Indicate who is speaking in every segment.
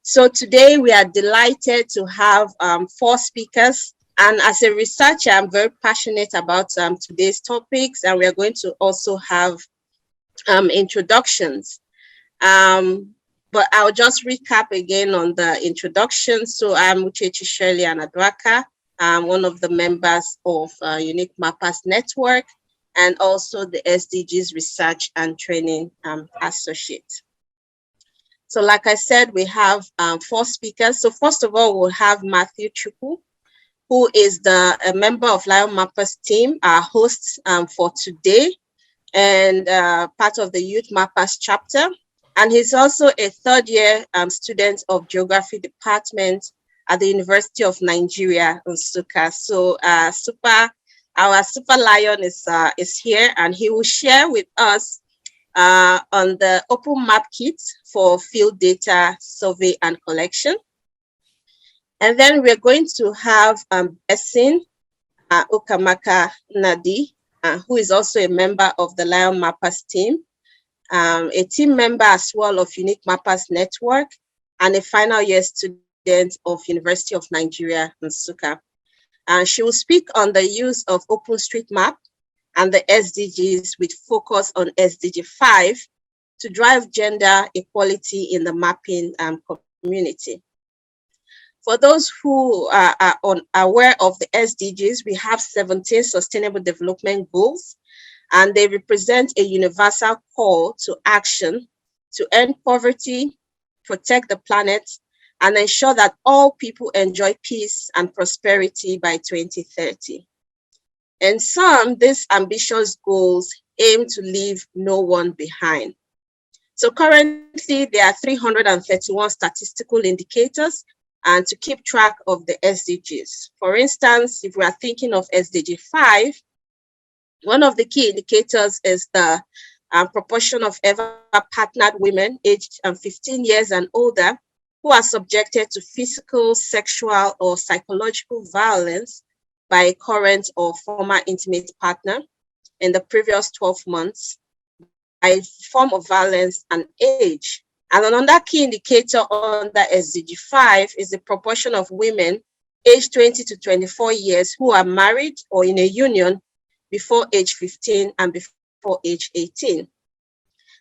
Speaker 1: So today we are delighted to have 4 speakers. And as a researcher, I'm very passionate about today's topics, and we are going to also have introductions. But I'll just recap again on the introduction. So I'm Uchechi Shirley Anadwaka. I'm one of the members of YouthMappers Network and also the SDGs Research and Training Associate. So like I said, we have 4 speakers. So first of all, we'll have Mathew Chukwu, who is a member of LionMappers team, our host for today, and part of the YouthMappers chapter. And he's also a 3rd-year student of Geography Department at the University of Nigeria Nsukka. So our super lion is here, and he will share with us on the OpenMapKit for field data survey and collection. And then we're going to have Esin Ukamaka Nnnadi, who is also a member of the LionMappers team, a team member as well of YouthMappers Network, and a final year student of University of Nigeria Nsukka. She will speak on the use of OpenStreetMap and the SDGs with focus on SDG 5 to drive gender equality in the mapping community. For those who are aware of the SDGs, we have 17 Sustainable Development Goals, and they represent a universal call to action to end poverty, protect the planet, and ensure that all people enjoy peace and prosperity by 2030. In sum, these ambitious goals aim to leave no one behind. So currently, there are 331 statistical indicators and to keep track of the SDGs. For instance, if we are thinking of SDG 5, one of the key indicators is the proportion of ever partnered women aged 15 years and older who are subjected to physical, sexual, or psychological violence by a current or former intimate partner in the previous 12 months by a form of violence and age. And another key indicator under SDG 5 is the proportion of women aged 20 to 24 years who are married or in a union before age 15 and before age 18.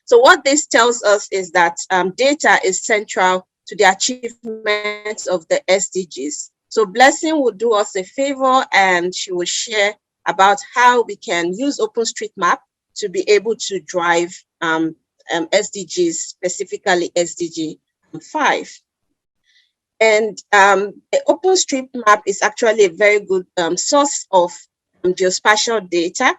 Speaker 1: So what this tells us is that data is central to the achievements of the SDGs. So Blessing will do us a favor and she will share about how we can use OpenStreetMap to be able to drive SDGs, specifically SDG 5. And OpenStreetMap is actually a very good source of geospatial data.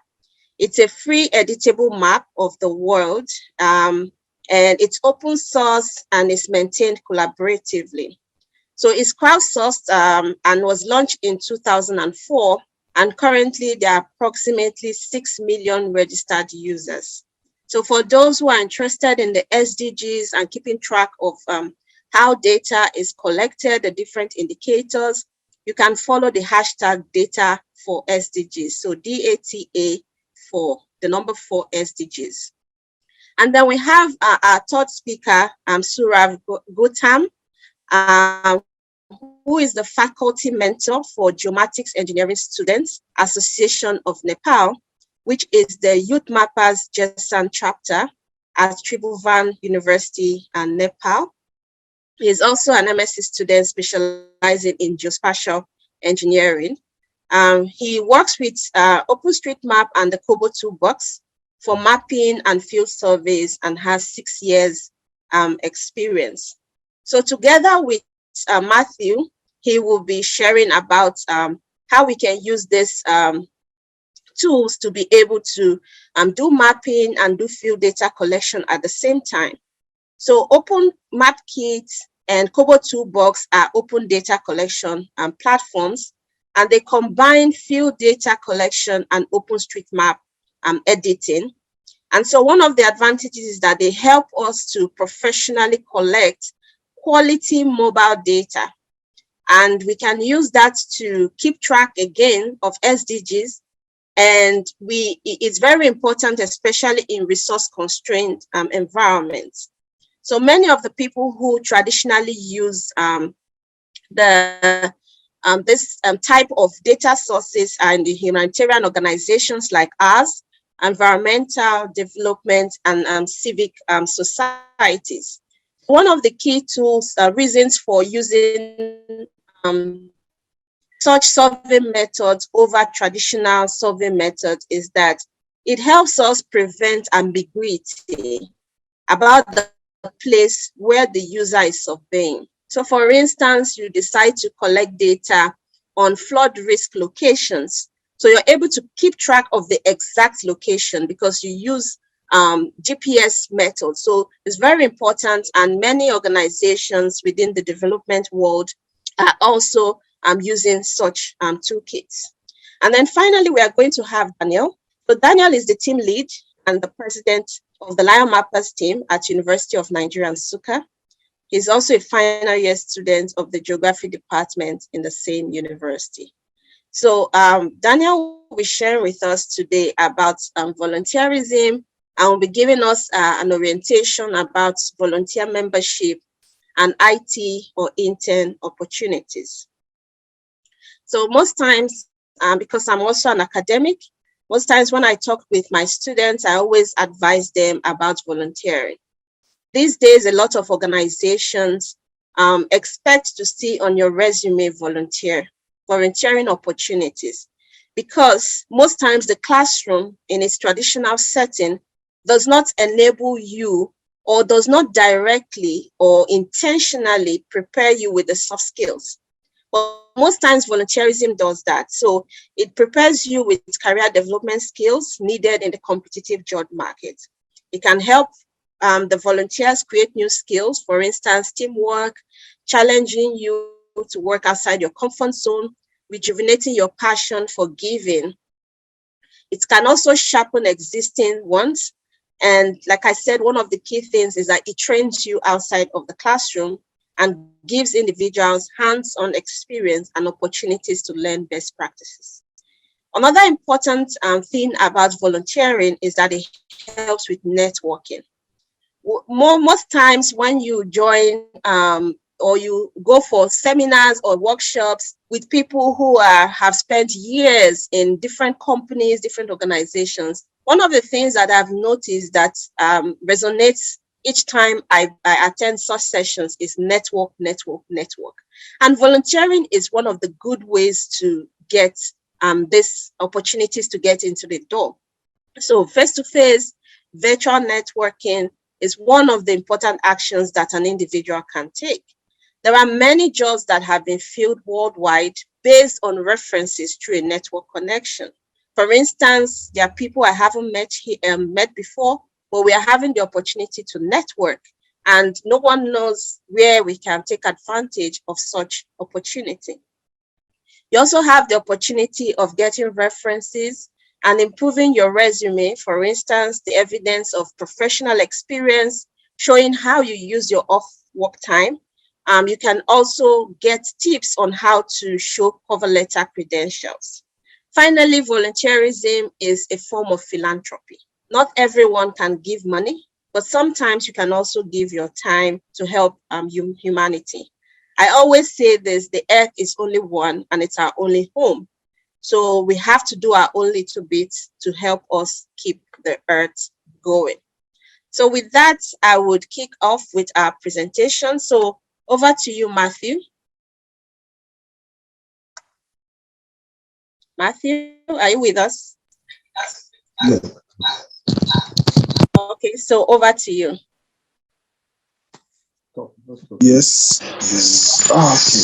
Speaker 1: It's a free editable map of the world, and it's open source and is maintained collaboratively. So it's crowdsourced and was launched in 2004, and currently there are approximately 6 million registered users. So for those who are interested in the SDGs and keeping track of how data is collected, the different indicators, you can follow the hashtag data for SDGs. So DATA for the number 4 SDGs. And then we have our 3rd speaker, Surav Gautam, who is the faculty mentor for Geomatics Engineering Students Association of Nepal, which is the YouthMappers Jesan chapter at Tribhuvan University in Nepal. He is also an MSc student specializing in geospatial engineering. He works with OpenStreetMap and the Kobo Toolbox for mapping and field surveys and has 6 years experience. So together with Mathew, he will be sharing about how we can use this tools to be able to do mapping and do field data collection at the same time. So OpenMapKit and Kobo Toolbox are open data collection platforms, and they combine field data collection and OpenStreetMap editing. And so one of the advantages is that they help us to professionally collect quality mobile data. And we can use that to keep track again of SDGs. And it's very important, especially in resource constrained environments. So many of the people who traditionally use this type of data sources are in the humanitarian organizations like ours, environmental development, and civic societies. One of the key tools, reasons for using such survey methods over traditional survey methods is that it helps us prevent ambiguity about the place where the user is surveying. So for instance, you decide to collect data on flood risk locations. So you're able to keep track of the exact location because you use GPS methods. So it's very important, and many organizations within the development world are also using such toolkits. And then finally, we are going to have Daniel. So Daniel is the team lead and the president of the LionMappers team at University of Nigeria Nsukka. He's also a final year student of the Geography department in the same university. So Daniel will be sharing with us today about volunteerism, and will be giving us an orientation about volunteer membership and IT or intern opportunities. So most times, because I'm also an academic, most times when I talk with my students, I always advise them about volunteering. These days, a lot of organizations expect to see on your resume volunteering opportunities, because most times the classroom in its traditional setting does not enable you or does not directly or intentionally prepare you with the soft skills. But most times volunteerism does that. So it prepares you with career development skills needed in the competitive job market. It can help the volunteers create new skills, for instance, teamwork, challenging you to work outside your comfort zone, rejuvenating your passion for giving. It can also sharpen existing ones. And like I said, one of the key things is that it trains you outside of the classroom and gives individuals hands-on experience and opportunities to learn best practices. Another important thing about volunteering is that it helps with networking. Most times when you join or you go for seminars or workshops with people who have spent years in different companies, different organizations, one of the things that I've noticed that resonates each time I attend such sessions is network. And volunteering is one of the good ways to get these opportunities to get into the door. So face-to-face virtual networking is one of the important actions that an individual can take. There are many jobs that have been filled worldwide based on references through a network connection. For instance, there are people I haven't met before, but we are having the opportunity to network, and no one knows where we can take advantage of such opportunity. You also have the opportunity of getting references and improving your resume. For instance, the evidence of professional experience showing how you use your off work time. You can also get tips on how to show cover letter credentials. Finally, volunteerism is a form of philanthropy. Not everyone can give money, but sometimes you can also give your time to help humanity. I always say this: the earth is only one and it's our only home. So we have to do our own little bit to help us keep the earth going. So with that, I would kick off with our presentation. So over to you, Mathew. Mathew, are you with us?
Speaker 2: Yeah.
Speaker 1: Okay, so over to you.
Speaker 2: Yes. Okay.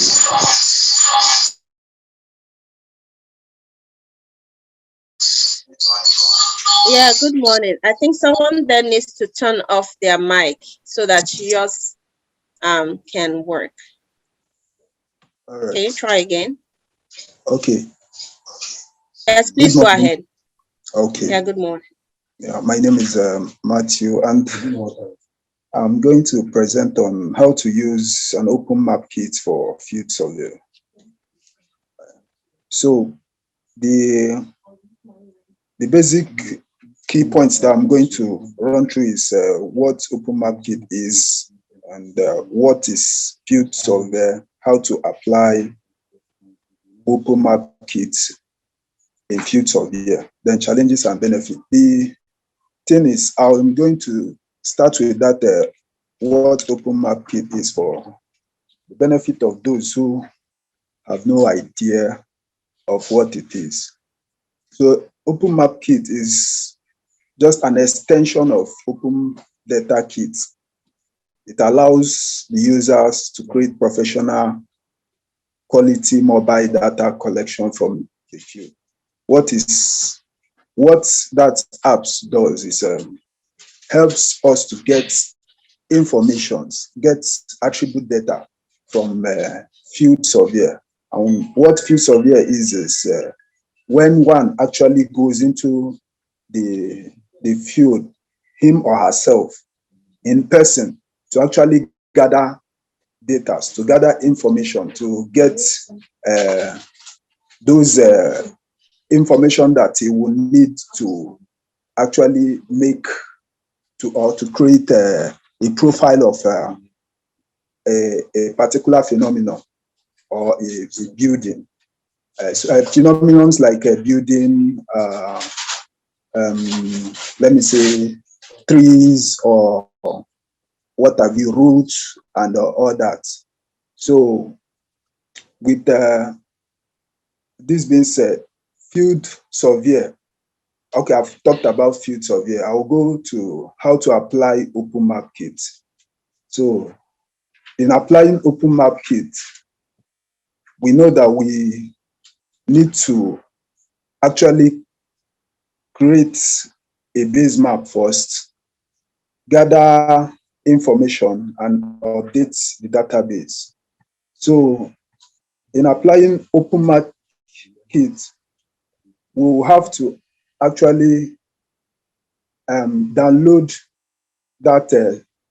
Speaker 1: Yeah, good morning. I think someone then needs to turn off their mic so that yours can work.
Speaker 2: All right.
Speaker 1: Can you try again?
Speaker 2: Okay.
Speaker 1: Yes, please go ahead.
Speaker 2: Okay.
Speaker 1: Yeah, good morning.
Speaker 2: Yeah, my name is Mathew, and I'm going to present on how to use an OpenMapKit for field survey. So the basic key points that I'm going to run through is what OpenMapKit is, and what is field survey, how to apply OpenMapKit in field survey, then challenges and benefits. The thing is, I'm going to start with that, what OpenMapKit is for the benefit of those who have no idea of what it is. So OpenMapKit is just an extension of Open Data Kit. It allows the users to create professional quality mobile data collection from the field. What that apps does is helps us to get information, get attribute data from field survey. And what field survey is when one actually goes into the field, him or herself, in person, to actually gather data, to gather information, to get those information that he will need to actually make to create a profile of a particular phenomenon or a building. Phenomenons like a building, let me say, trees or what have you, roots and all that. So with this being said, field survey. Okay, I've talked about field survey. I'll go to how to apply OpenMapKit. So in applying OpenMapKit, we know that we need to actually create a base map first, gather information and update the database. So in applying OpenMapKit, we will have to actually download that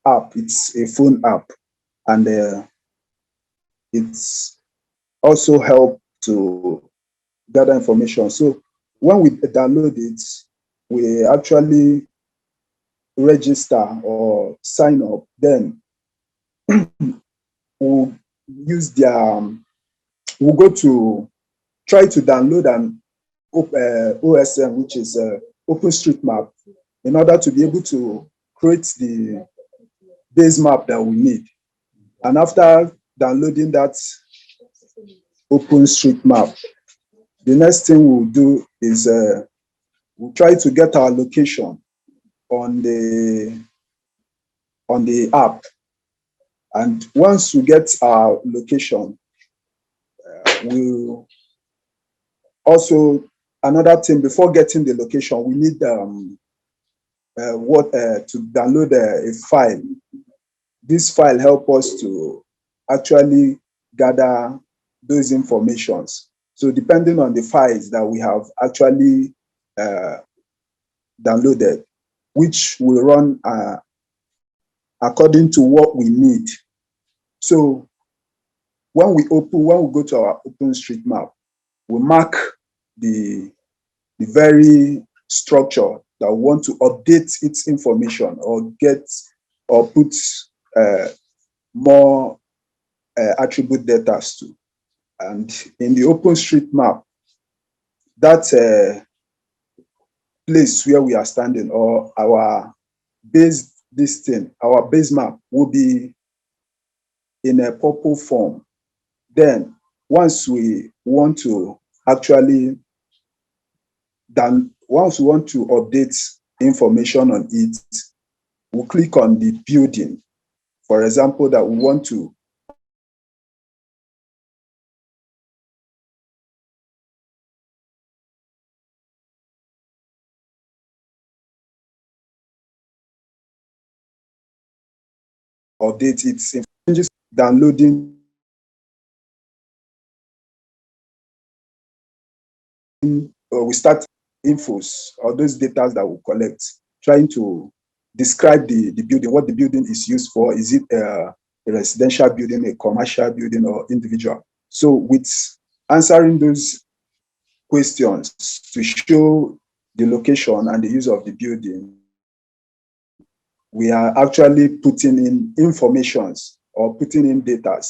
Speaker 2: app. It's a phone app, and it's also help to gather information. So when we download it, we actually register or sign up. Then we'll use we'll go to try to download an OSM, which is OpenStreetMap, in order to be able to create the base map that we need. And after downloading that OpenStreetMap, the next thing we'll do is we'll try to get our location on the app. And once we get our location, we'll also, another thing, before getting the location, we need to download a file. This file helps us to actually gather those informations. So depending on the files that we have actually downloaded, which will run according to what we need. So when we go to our OpenStreetMap, we mark the very structure that we want to update its information or put more attribute data to. And in the OpenStreetMap, that place where we are standing, or our base our base map will be in a purple form. Then once we want to actually update information on it, we'll click on the building. For example, that we want to update its changes, downloading, or we start infos or those data that we collect, trying to describe the building, what the building is used for. Is it a residential building, a commercial building, or individual? So with answering those questions to show the location and the use of the building, we are actually putting in informations or putting in data,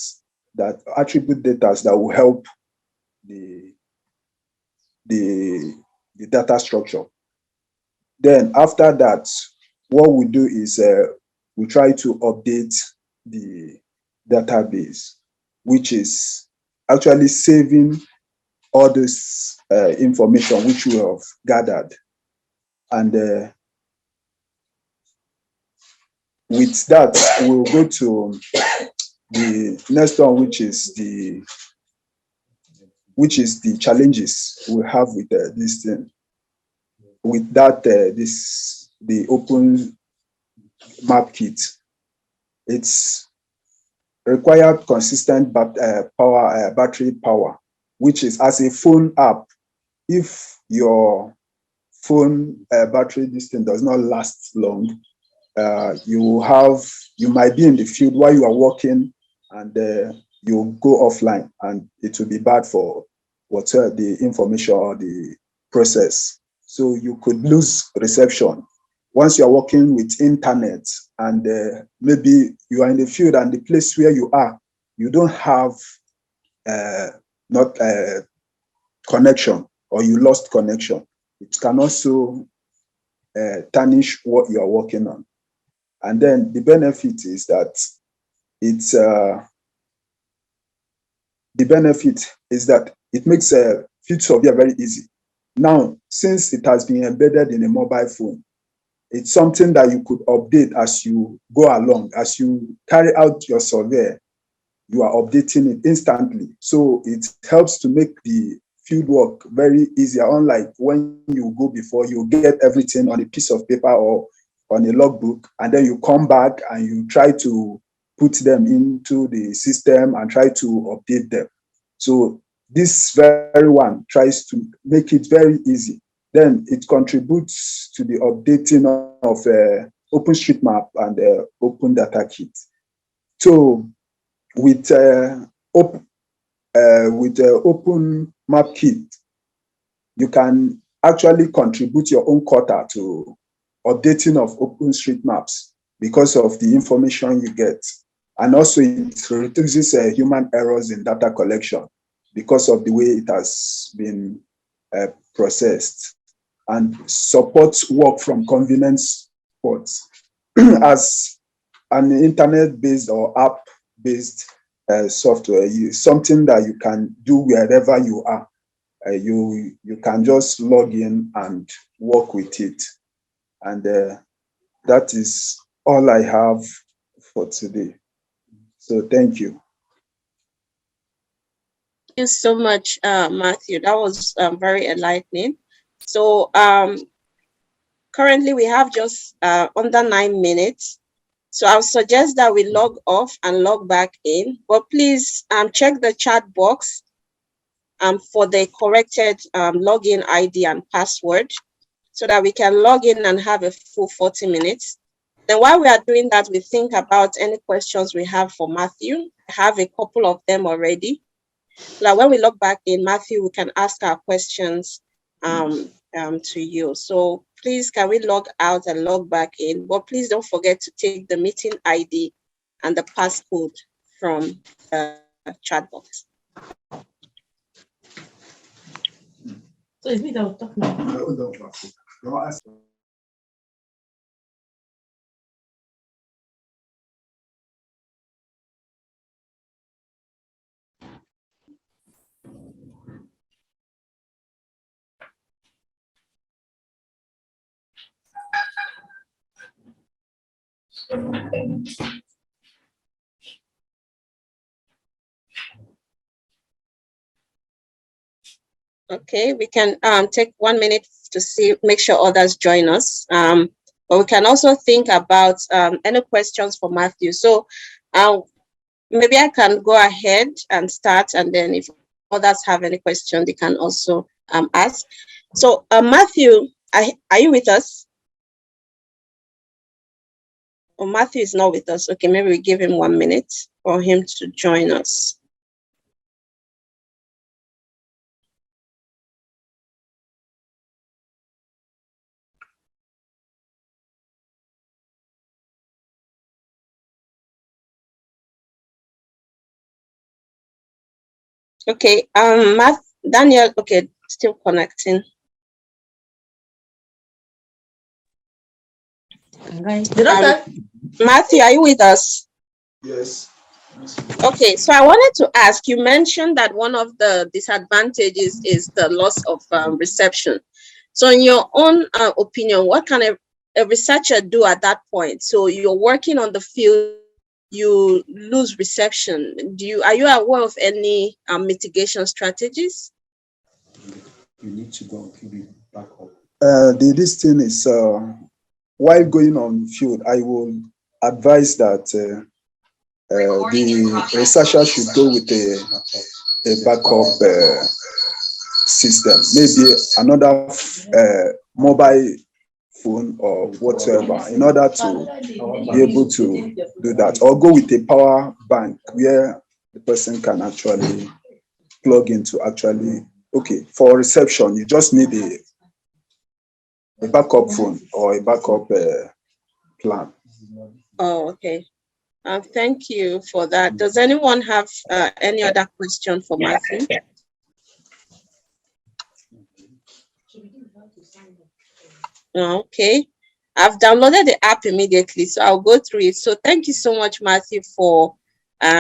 Speaker 2: that attribute data that will help the data structure. Then after that, what we do is we try to update the database, which is actually saving all this information which we have gathered. And with that, we'll go to the next one, which is the challenges we have with this thing. With that, the OpenMapKit, it's required consistent battery power, which is as a phone app. If your phone battery distance does not last long, you might be in the field while you are working, and you go offline, and it will be bad for whatever the information or the process. So you could lose reception. Once you are working with internet, and maybe you are in the field, and the place where you are, you don't have not connection, or you lost connection, it can also tarnish what you are working on. And then the benefit is that it makes field survey very easy. Now, since it has been embedded in a mobile phone, it's something that you could update as you go along. As you carry out your survey, you are updating it instantly. So it helps to make the field work very easier. Unlike when you go before, you get everything on a piece of paper or on a logbook, and then you come back and you try to put them into the system and try to update them. So this very one tries to make it very easy. Then it contributes to the updating of OpenStreetMap and OpenDataKit. So with OpenMapKit, you can actually contribute your own quota to updating of OpenStreetMaps because of the information you get. And also it reduces human errors in data collection because of the way it has been processed, and supports work from convenience spots. As an internet-based or app-based software, something that you can do wherever you are. You can just log in and work with it. And that is all I have for today. So thank you.
Speaker 1: Thank you so much, Mathew. That was very enlightening. So currently we have just under 9 minutes. So I'll suggest that we log off and log back in, but please check the chat box for the corrected login ID and password so that we can log in and have a full 40 minutes. Then while we are doing that, we think about any questions we have for Mathew. I have a couple of them already. Like when we log back in, Mathew, we can ask our questions to you. So please, can we log out and log back in? But please don't forget to take the meeting ID and the passcode from the chat box.
Speaker 3: So it's me that will talk now.
Speaker 1: Okay, we can take 1 minute to make sure others join us. But we can also think about any questions for Mathew. So maybe I can go ahead and start, and then if others have any questions, they can also ask. So Mathew, are you with us? Oh, Mathew is not with us. Okay, maybe we give him 1 minute for him to join us. Okay, Daniel, okay, still connecting.
Speaker 3: Right.
Speaker 1: Mathew, are you with us?
Speaker 2: Yes.
Speaker 1: Okay, so I wanted to ask, you mentioned that one of the disadvantages is the loss of reception. So in your own opinion, what can a researcher do at that point? So you're working on the field, you lose reception. Are you aware of any mitigation strategies?
Speaker 4: You need to go and keep it back up.
Speaker 2: This thing is, while going on field, I will advise that the researcher should go with a backup system, maybe another mobile phone or whatever, in order to be able to do that, or go with a power bank where the person can actually plug into actually, okay, for reception, you just need a backup phone or a backup plan.
Speaker 1: Oh, okay. Thank you for that. Does anyone have any other question for Mathew? Okay. I've downloaded the app immediately, so I'll go through it. So thank you so much, Mathew, for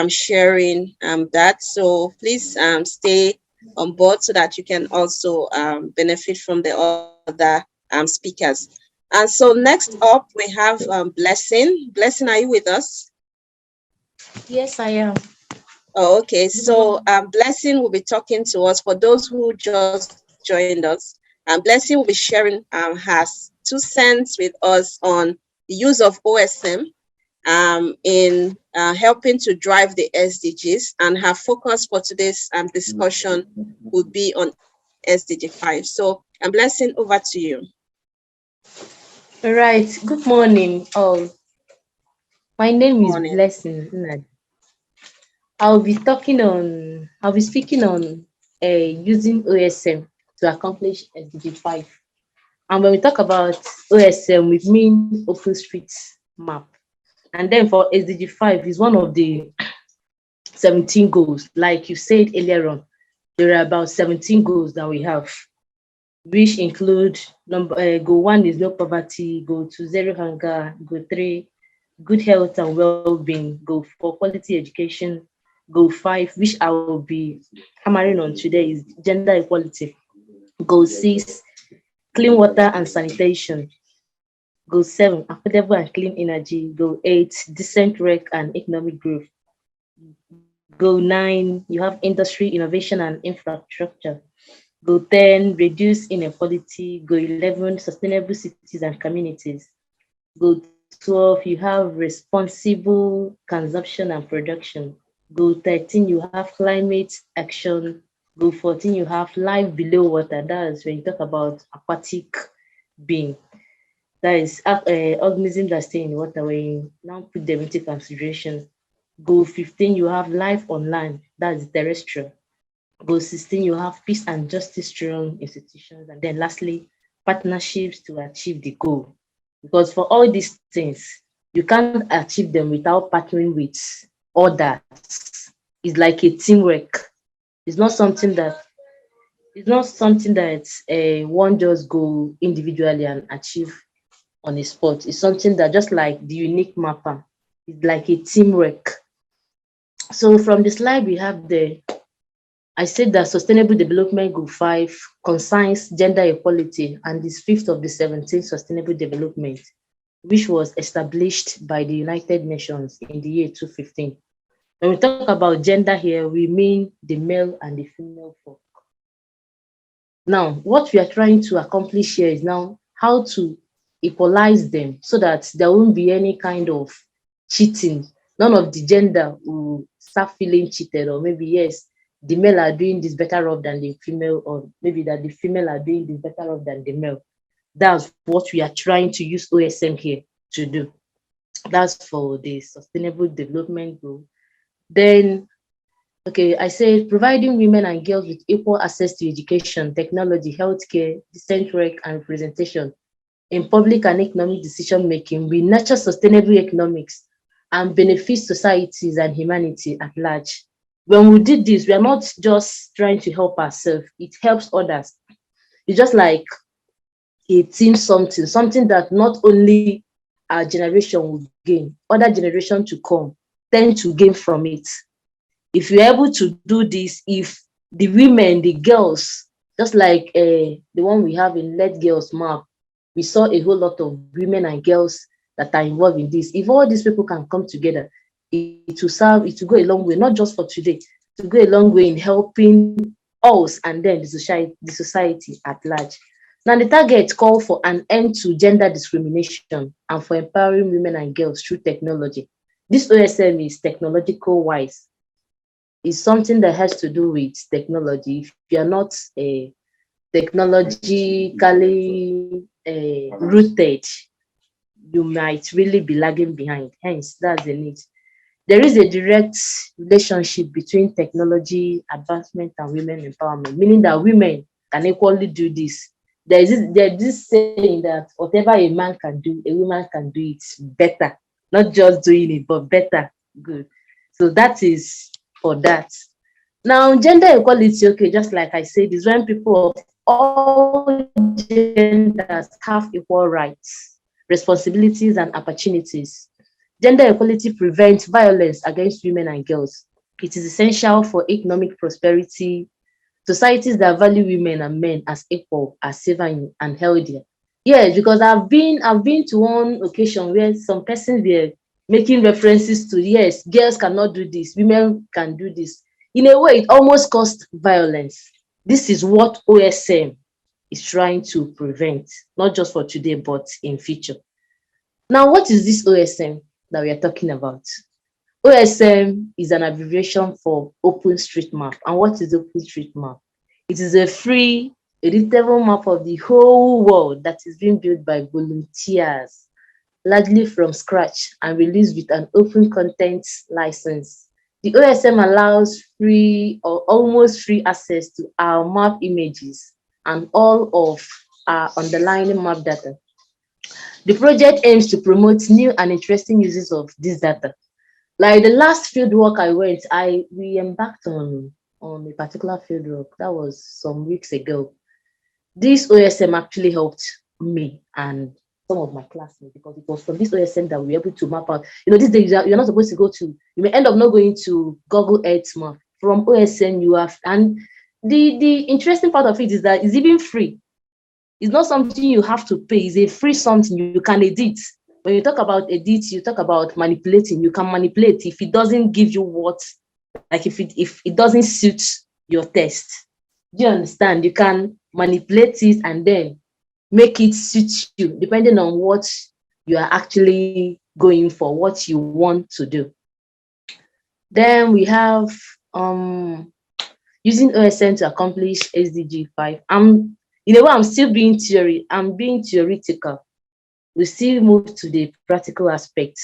Speaker 1: sharing that. So please stay on board so that you can also benefit from the other speakers. And so next up, we have Blessing. Blessing, are you with us?
Speaker 3: Yes, I am.
Speaker 1: Oh, okay. So Blessing will be talking to us. For those who just joined us, Blessing will be sharing her 2 cents with us on the use of OSM in helping to drive the SDGs. And her focus for today's discussion will be on SDG 5. So Blessing, over to you.
Speaker 3: All right. Good morning. My name is
Speaker 1: Morning.
Speaker 3: Blessing Nnnadi. I'll be speaking on using OSM to accomplish SDG 5. And when we talk about OSM, we mean OpenStreetMap. And then for SDG 5 is one of the 17 goals. Like you said earlier on, there are about 17 goals that we have, which include goal 1 is no poverty, goal 2 zero hunger, goal 3 good health and well-being, goal 4 quality education, goal 5, which I will be hammering on today, is gender equality, goal 6 clean water and sanitation, goal 7 affordable and clean energy, goal 8 decent work and economic growth, goal 9 you have industry innovation and infrastructure, goal 10 reduce inequality, goal 11 sustainable cities and communities, goal 12 you have responsible consumption and production, goal 13 you have climate action, goal 14 you have life below water. That's when you talk about aquatic being, that is organisms that stay in water. When you now put them into consideration, goal 15 you have life on land, that's terrestrial, goal 16 you have peace and justice strong institutions, and then lastly partnerships to achieve the goal. Because for all these things, you can't achieve them without partnering with others. It's like a teamwork. It's not something that one just go individually and achieve on a spot. It's something that, just like the unique mapper, it's like a teamwork. So from the slide we have there, I said that Sustainable Development Goal 5 concerns gender equality and is 5th of the 17 Sustainable Development, which was established by the United Nations in the year 2015. When we talk about gender here, we mean the male and the female folk. Now, what we are trying to accomplish here is now how to equalize them so that there won't be any kind of cheating. None of the gender will start feeling cheated, or maybe, yes, the male are doing this better off than the female, or maybe that the female are doing this better off than the male. That's what we are trying to use OSM here to do. That's for the Sustainable Development Goal. Then, okay, I said providing women and girls with equal access to education, technology, healthcare, decent work, and representation in public and economic decision making will nurture sustainable economics and benefit societies and humanity at large. when we did this, we are not just trying to help ourselves, it helps others. It's just like a team something that not only our generation will gain, other generation to come tend to gain from it. If you're able to do this, if the women, the girls, just like the one we have in LetGirlsMap, we saw a whole lot of women and girls that are involved in this. If all these people can come together, it will serve, it will go a long way, not just for today, to go a long way in helping us and then the society at large. Now, the target call for an end to gender discrimination and for empowering women and girls through technology. This OSM is technological wise. It's something that has to do with technology. If you're not technologically rooted, you might really be lagging behind. Hence, that's the need. There is a direct relationship between technology advancement and women empowerment, meaning that women can equally do this. There's this saying that whatever a man can do, a woman can do it better. Not just doing it, but better. Good. So that is for that. Now, gender equality, okay, just like I said, is when people of all genders have equal rights, responsibilities, and opportunities. Gender equality prevents violence against women and girls. It is essential for economic prosperity. Societies that value women and men as equal are safer and healthier. Yes, because I've been to one occasion where some persons were making references to, yes, girls cannot do this, women can do this. In a way, it almost caused violence. This is what OSM is trying to prevent, not just for today, but in future. Now, what is this OSM that we are talking about? OSM is an abbreviation for OpenStreetMap. And what is OpenStreetMap? It is a free, editable map of the whole world that is being built by volunteers, largely from scratch and released with an open content license. The OSM allows free or almost free access to our map images and all of our underlying map data. The project aims to promote new and interesting uses of this data. Like the last field work I went, we embarked on a particular field work that was some weeks ago. This OSM actually helped me and some of my classmates because it was from this OSM that we were able to map out. You know, these days you're not supposed to go to, you may end up not going to Google Earth map. From OSM you have, and the interesting part of it is that it's even free. It's not something you have to pay, it's a free something you can edit. When you talk about edit, you talk about manipulating. You can manipulate if it doesn't give you what, like if it doesn't suit your test. Do you understand? You can manipulate it and then make it suit you, depending on what you are actually going for, what you want to do. Then we have using OSM to accomplish SDG 5. In a way, I'm still being theoretical. We still move to the practical aspect.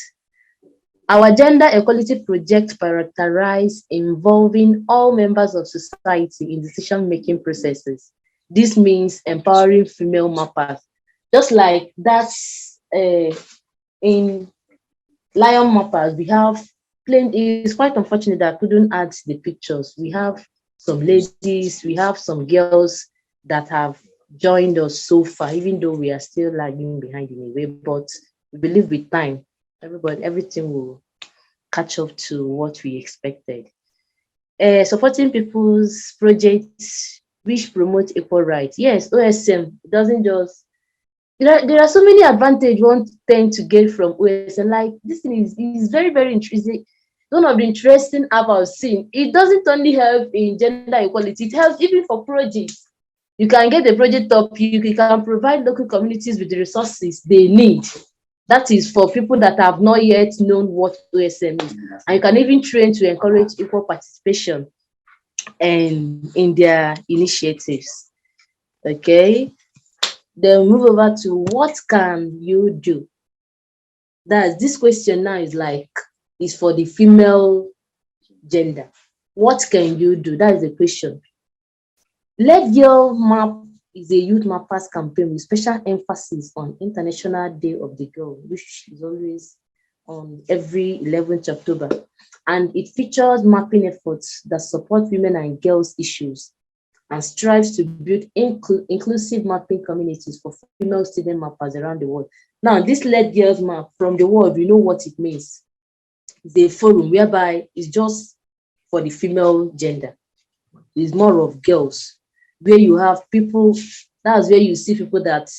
Speaker 3: Our gender equality project prioritizes involving all members of society in decision-making processes. This means empowering female mappers. Just like that's in LionMappers, we have it's quite unfortunate that I couldn't add the pictures. We have some ladies, we have some girls that have joined us so far, even though we are still lagging behind in a way, but we believe with time, everything will catch up to what we expected. Supporting people's projects which promote equal rights. Yes, OSM doesn't just, there are so many advantages one tend to get from OSM. Like this thing is very, very interesting. One of the interesting about seeing, it doesn't only help in gender equality, it helps even for projects. You can get the project up, you can provide local communities with the resources they need. That is for people that have not yet known what OSM is. And you can even train to encourage equal participation in their initiatives. Okay. Then move over to what can you do? This question now is for the female gender. What can you do? That is the question. Let Girl Map is a youth mappers campaign with special emphasis on International Day of the Girl, which is always on every 11th October. And it features mapping efforts that support women and girls issues and strives to build inclusive mapping communities for female student mappers around the world. Now, this Let Girls Map from the world, we know what it means. It's a forum whereby it's just for the female gender. It's more of girls, where you have people, that's where you see people that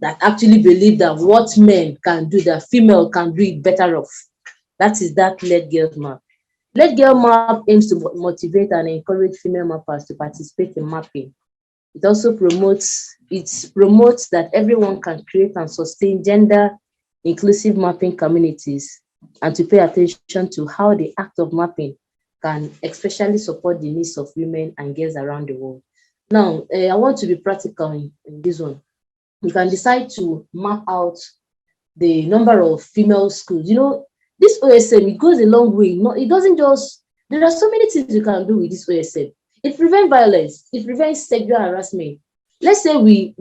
Speaker 3: actually believe that what men can do, that female can do it better off. That is that Let Girls Map. Let Girl Map aims to motivate and encourage female mappers to participate in mapping. It also promotes that everyone can create and sustain gender inclusive mapping communities and to pay attention to how the act of mapping can especially support the needs of women and girls around the world. Now, I want to be practical in this one. You can decide to map out the number of female schools. You know, this OSM, it goes a long way. It doesn't just, there are so many things you can do with this OSM. It prevents violence, it prevents sexual harassment. Let's say we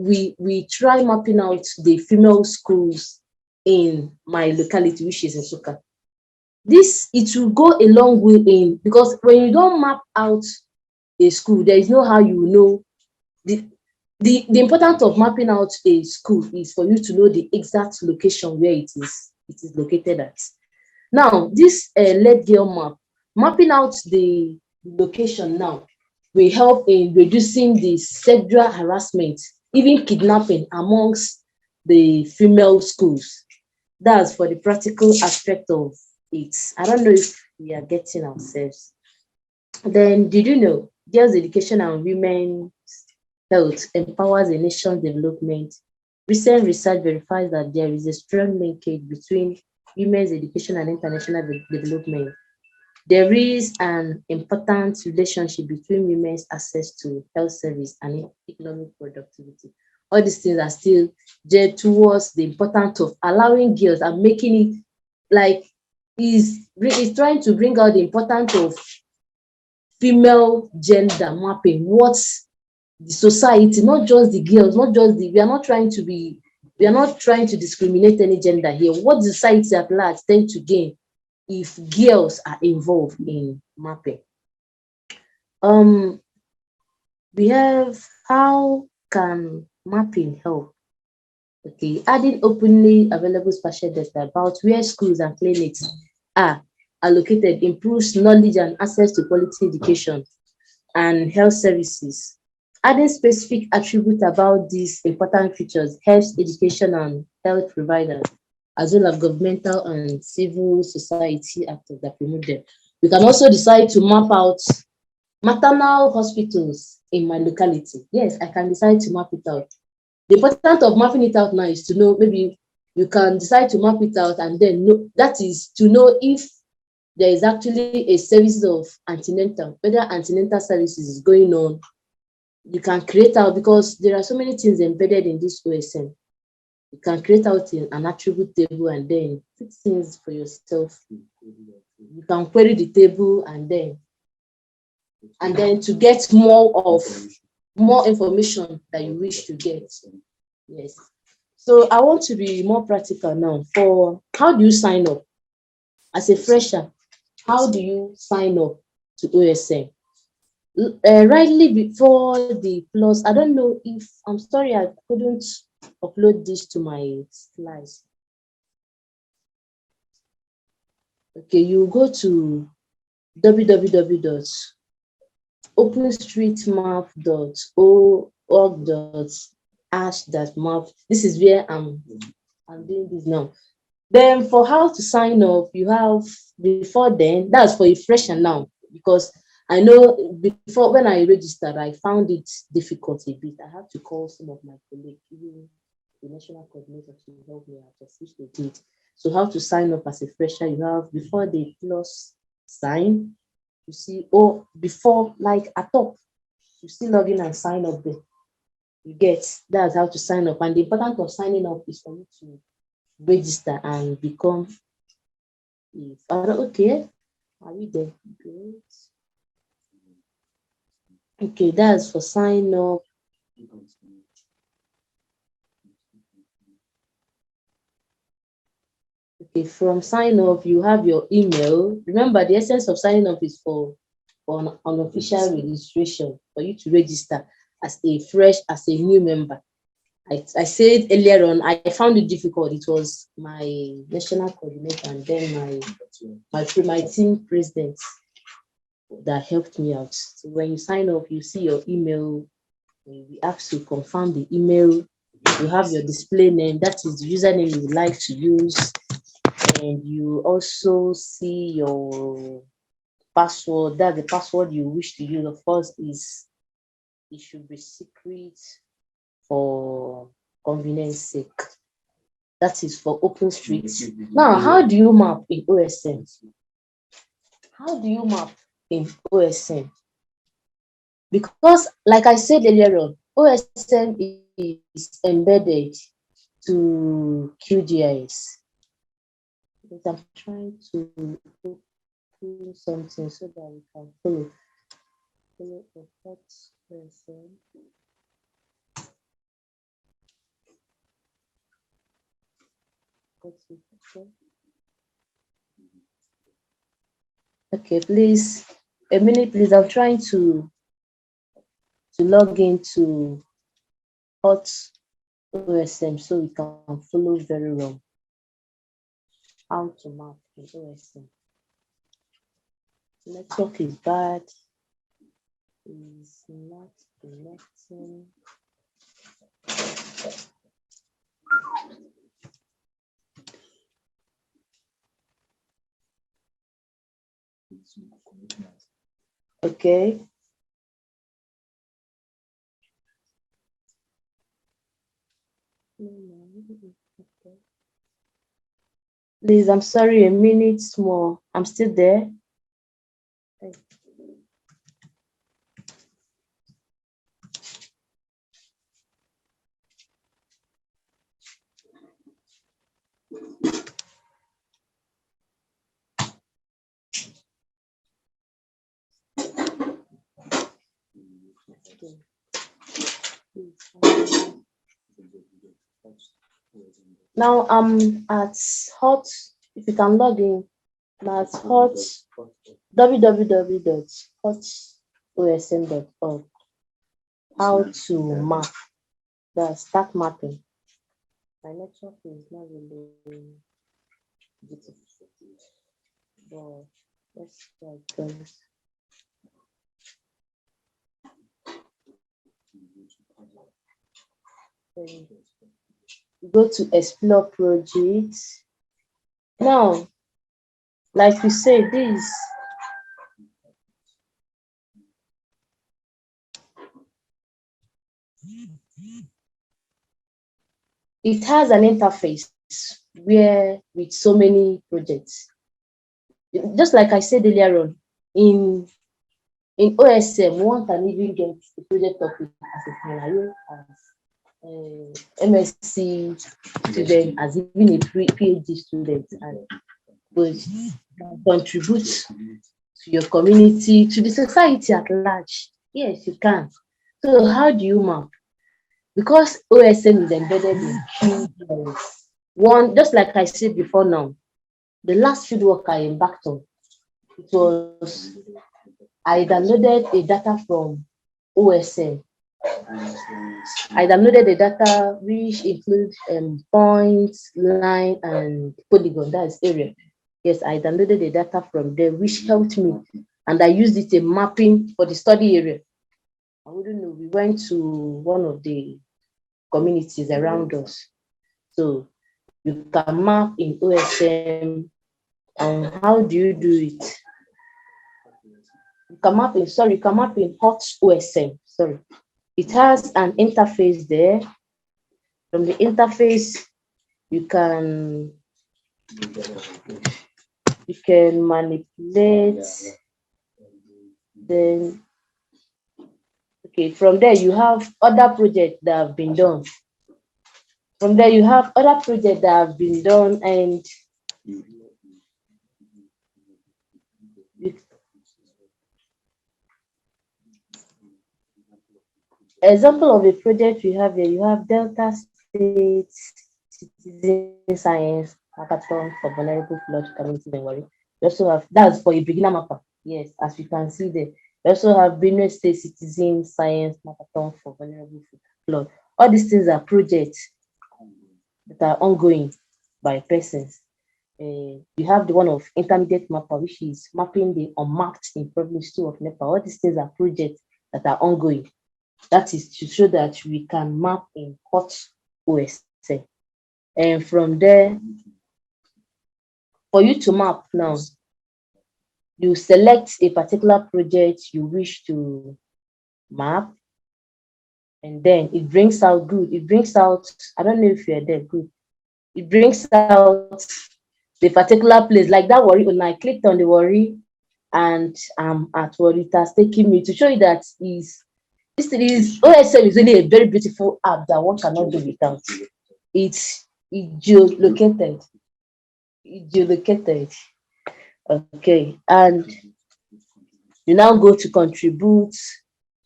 Speaker 3: try mapping out the female schools in my locality, which is Nsukka. It will go a long way in, because when you don't map out a school, there is no how you know. The importance of mapping out a school is for you to know the exact location where it is located at. Now, this Let Girl Map, mapping out the location now will help in reducing the sexual harassment, even kidnapping amongst the female schools. That's for the practical aspect of it. I don't know if we are getting ourselves. Then, did you know girls' education and women's health empowers a nation's development? Recent research verifies that there is a strong linkage between women's education and international development. There is an important relationship between women's access to health service and economic productivity. All these things are still geared towards the importance of allowing girls and making it like is trying to bring out the importance of female gender mapping. What's the society, not just the girls, we are not trying to discriminate any gender here. What the society at large tend to gain if girls are involved in mapping. We have how can mapping help? Okay, adding openly available spatial data about where schools and clinics are located improves knowledge and access to quality education and health services. Adding specific attributes about these important features helps education and health providers, as well as governmental and civil society actors that promote them. We can also decide to map out maternal hospitals in my locality. Yes, I can decide to map it out. The importance of mapping it out now is to know, maybe you can decide to map it out and then know, that is to know if there is actually a service of antenatal, whether antenatal services is going on. You can create out, because there are so many things embedded in this OSM. You can create out an attribute table and then fix things for yourself. You can query the table and then to get more information that you wish to get. Yes. So I want to be more practical now. For how do you sign up as a fresher? How do you sign up to OSM? Rightly before the plus, I don't know if, I'm sorry, I couldn't upload this to my slides. Okay, you go to www.OpenStreetMap.org.ash-map. This is where I'm doing this now. Then for how to sign up, you have before then, that's for a fresher now, because I know before when I registered, I found it difficult a bit. I had to call some of my colleagues, even the national coordinator, to help me out, of which they did. So how to sign up as a fresher, you have before the plus sign, you see, or before, like at top, you still log in and sign up there. You get, that's how to sign up. And the importance of signing up is for you to register and become a father. Okay, are we there? Great. Okay, that's for sign up. Okay, from sign up, you have your email. Remember, the essence of signing up is for an unofficial registration, for you to register as a new member. I said earlier on, I found it difficult. It was my national coordinator and then my team president that helped me out. So when you sign up, you see your email. We ask to confirm the email. You have your display name, that is the username you would like to use, and you also see your password. That's the password you wish to use. Of course, it should be secret for convenience sake. That is for OpenStreet. Now, how do you map in OSM? How do you map in OSM? Because, like I said earlier on, OSM is embedded to QGIS. But I'm trying to do something so that we can follow the first OSM. Okay, please, a minute, please. I'm trying to log into hot OSM so we can follow very well how to map in OSM. Network is bad. Is not connecting. Okay. Please, I'm sorry, a minute more. I'm still there. Now I'm at hot. If you can log in, now it's hot www.hotosm.org. How to map, start mapping. My network is not really beautiful, but let's try this. Go to explore projects. Now, like we say, this it has an interface where with so many projects. Just like I said earlier on, in OSM, one can even get the project topic as a final, as MSc student, as even a PhD student, and contribute to your community, to the society at large. Yes, you can. So how do you map? Because OSM is embedded in QGIS. One, just like I said before now, the last fieldwork I embarked on, it was, I downloaded a data from OSM. I downloaded the data which includes points, line, and polygon, that's area. Yes, I downloaded the data from there, which helped me, and I used it in mapping for the study area. I wouldn't know, we went to one of the communities around us. So you can map in OSM. And how do you do it? You can map in hot OSM. Sorry. It has an interface there. From the interface, you can manipulate. Then, okay, from there you have other projects that have been done. From there you have other projects that have been done, and example of a project we have here, you have Delta State Citizen Science hackathon for vulnerable flood communities in Warri. We also have, that's for a beginner mapper. Yes, as you can see there. We also have Benue State Citizen Science Hackathon for vulnerable flood. All these things are projects that are ongoing by persons. You have the one of intermediate mapper, which is mapping the unmapped impoverished of Nepal. All these things are projects that are ongoing. That is to show that we can map in hot OSM. And from there, for you to map now, you select a particular project you wish to map, and then it brings out good. It brings out, I don't know if you're there, good. It brings out the particular place, like that Warri. When I clicked on the Warri and at Warri, it has taken me to show you that this is OSM is really a very beautiful app that one cannot do without. It's geolocated. Geolocated. Okay, and you now go to contribute.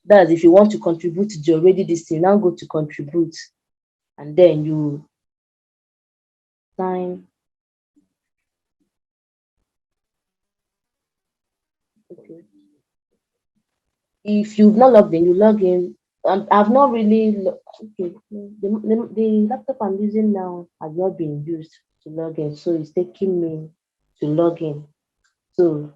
Speaker 3: That's if you want to contribute to already this thing, now go to contribute, and then you sign. Okay. If you've not logged in, you log in. I've not really okay. The laptop I'm using now has not been used to log in, so it's taking me to log in. So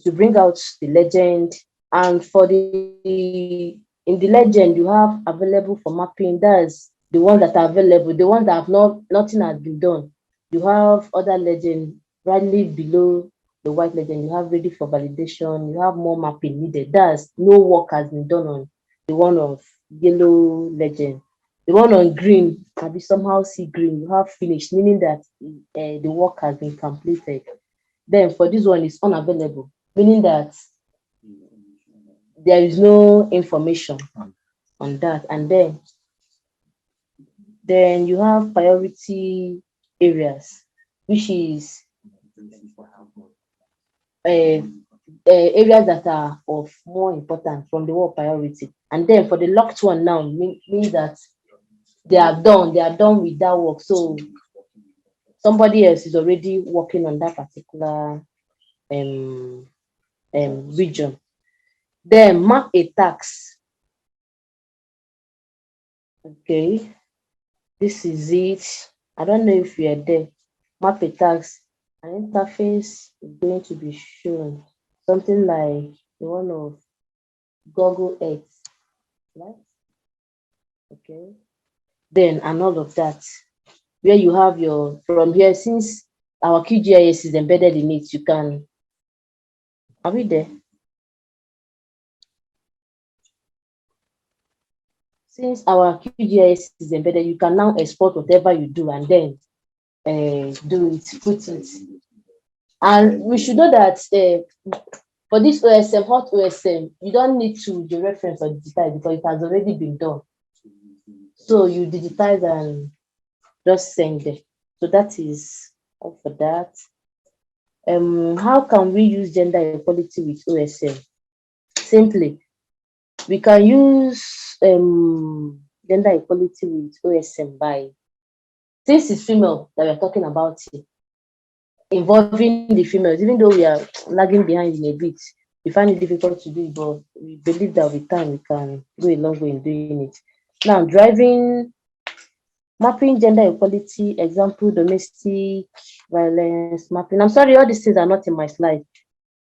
Speaker 3: to bring out the legend, and for in the legend you have available for mapping. That's the ones that are available. The ones that have nothing has been done. You have other legend right below the white legend. You have ready for validation. You have more mapping needed. That's no work has been done on the one of yellow legend. The one on green can be somehow see green. You have finished, meaning that the work has been completed. Then for this one, it's unavailable, meaning that there is no information on that. And then you have priority areas, which is areas that are of more importance from the word priority. And then for the locked one now, means that they are done with that work. So somebody else is already working on that particular region. Then map a tax. Okay, this is it. I don't know if you're there. Map a tax. An interface is going to be shown. Something like the one of Google Earth, right? Okay. Then and all of that, where you have your from here, since our QGIS is embedded in it, you can. Are we there? Since our QGIS is embedded, you can now export whatever you do and then do it, put it. And we should know that for this OSM, hot OSM, you don't need to georeference or digitize because it has already been done. So you digitize and just send it. So that is all for that. How can we use gender equality with OSM? Simply, we can use gender equality with OSM by, since it's female that we're talking about it, involving the females, even though we are lagging behind in a bit, we find it difficult to do it, but we believe that with time we can go a long way in doing it. Now, mapping gender equality, example, domestic violence mapping. I'm sorry, all these things are not in my slide.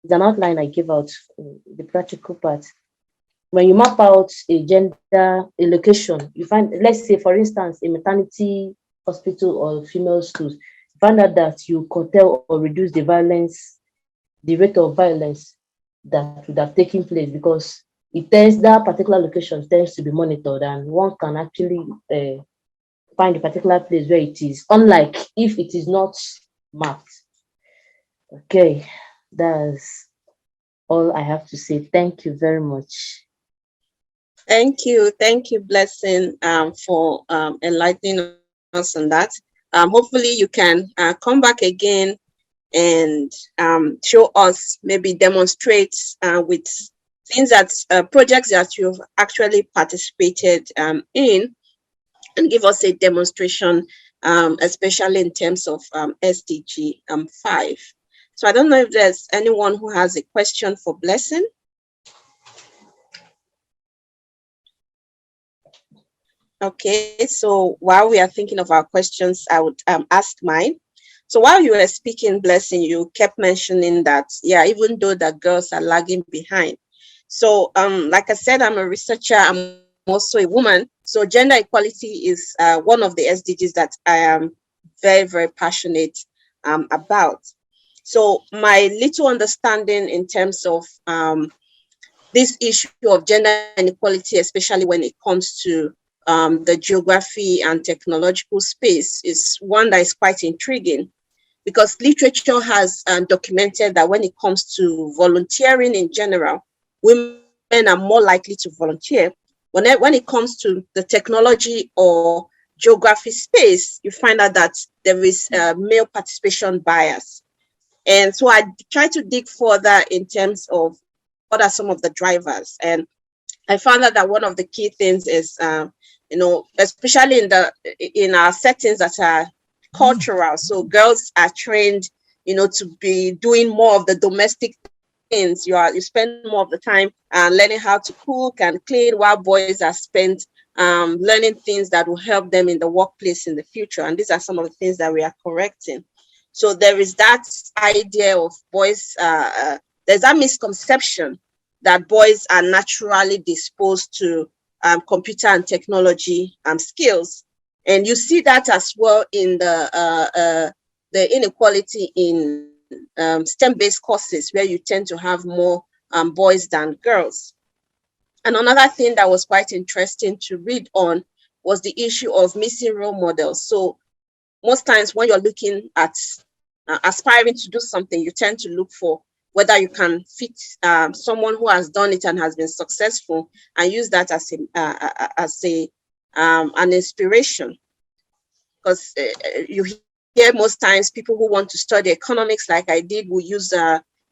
Speaker 3: It's an outline I give out, the practical part. When you map out a gender, a location, you find, let's say, for instance, a maternity hospital or female schools, you find out that you curtail or reduce the violence, the rate of violence that would have taken place, because that particular location tends to be monitored and one can actually find a particular place where it is, unlike if it is not mapped. Okay, that's all I have to say. Thank you very much.
Speaker 1: Thank you, Blessing, for enlightening us on that. Hopefully you can come back again and show us, maybe demonstrate with things that projects that you've actually participated in, and give us a demonstration especially in terms of SDG 5. So I don't know if there's anyone who has a question for Blessing. Okay, so while we are thinking of our questions, I would ask mine. So while you were speaking, Blessing, you kept mentioning that, yeah, even though the girls are lagging behind. So like I said, I'm a researcher, I'm also a woman. So gender equality is one of the SDGs that I am very, very passionate about. So my little understanding in terms of this issue of gender inequality, especially when it comes to the geography and technological space, is one that is quite intriguing, because literature has documented that when it comes to volunteering in general, women are more likely to volunteer. When it comes to the technology or geography space, you find out that there is male participation bias. And so I try to dig further in terms of what are some of the drivers. And I found out that one of the key things is, especially in our settings that are cultural. So girls are trained, to be doing more of the domestic things. You spend more of the time learning how to cook and clean, while boys are spent learning things that will help them in the workplace in the future. And these are some of the things that we are correcting. So there is that idea of boys, there's that misconception that boys are naturally disposed to computer and technology skills. And you see that as well in the inequality in STEM-based courses, where you tend to have more boys than girls. And another thing that was quite interesting to read on was the issue of missing role models. So most times when you're looking at aspiring to do something, you tend to look for whether you can fit someone who has done it and has been successful, and use that as an inspiration. Because you hear most times people who want to study economics, like I did, will use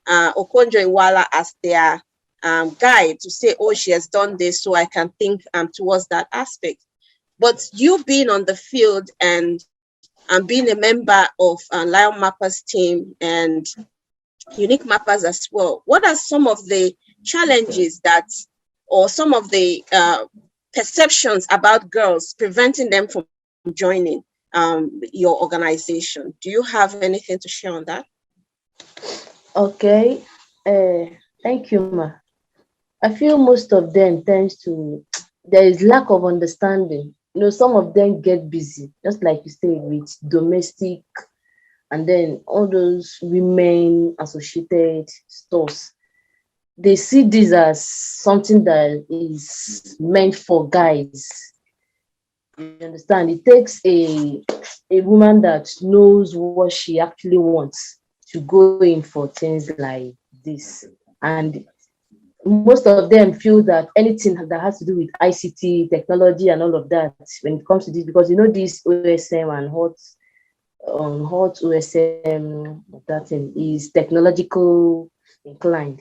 Speaker 1: Okonjo-Iweala as their guide to say, oh, she has done this, so I can think towards that aspect. But you being on the field and being a member of LionMappers team and Unique Mappers as well, what are some of the challenges or some of the perceptions about girls preventing them from joining your organization? Do you have anything to share on that?
Speaker 3: Okay, thank you, Ma. I feel most of them there is lack of understanding. Some of them get busy, just like you say, with domestic, and then all those women associated stores. They see this as something that is meant for guys. You understand? It takes a woman that knows what she actually wants to go in for things like this. And most of them feel that anything that has to do with ICT, technology, and all of that, when it comes to this, because this OSM and hot OSM, that thing is technological inclined.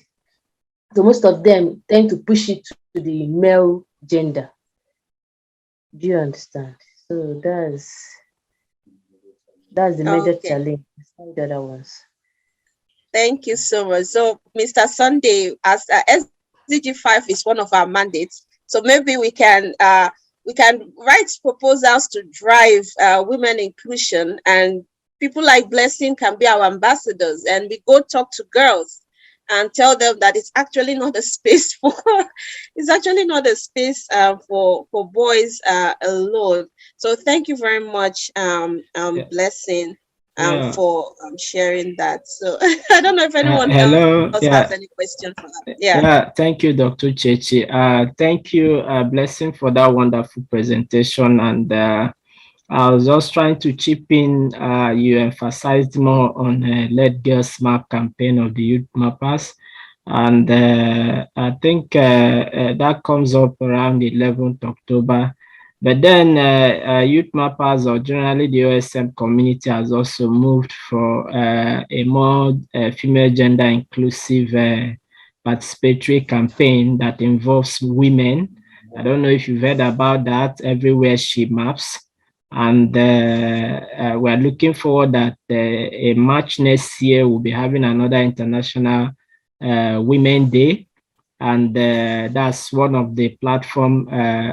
Speaker 3: So most of them tend to push it to the male gender. Do you understand? So that's the major challenge. The other ones.
Speaker 1: Thank you so much. So, Mr. Sunday, as SDG 5 is one of our mandates, so maybe we can write proposals to drive women inclusion, and people like Blessing can be our ambassadors, and we go talk to girls and tell them that it's actually not a space for for boys alone. So thank you very much, Blessing, for sharing that. So I don't know if anyone else has any question for that.
Speaker 5: Yeah, thank you, Dr. Chechi. Thank you, Blessing, for that wonderful presentation. And I was just trying to chip in. You emphasized more on Let Girls Map campaign of the Youth Mappers. And I think that comes up around 11th October. But then Youth Mappers, or generally the OSM community, has also moved for a more female gender inclusive participatory campaign that involves women. I don't know if you've heard about that. Everywhere She Maps. And we're looking forward that in March next year, we'll be having another International Women Day. And that's one of the platform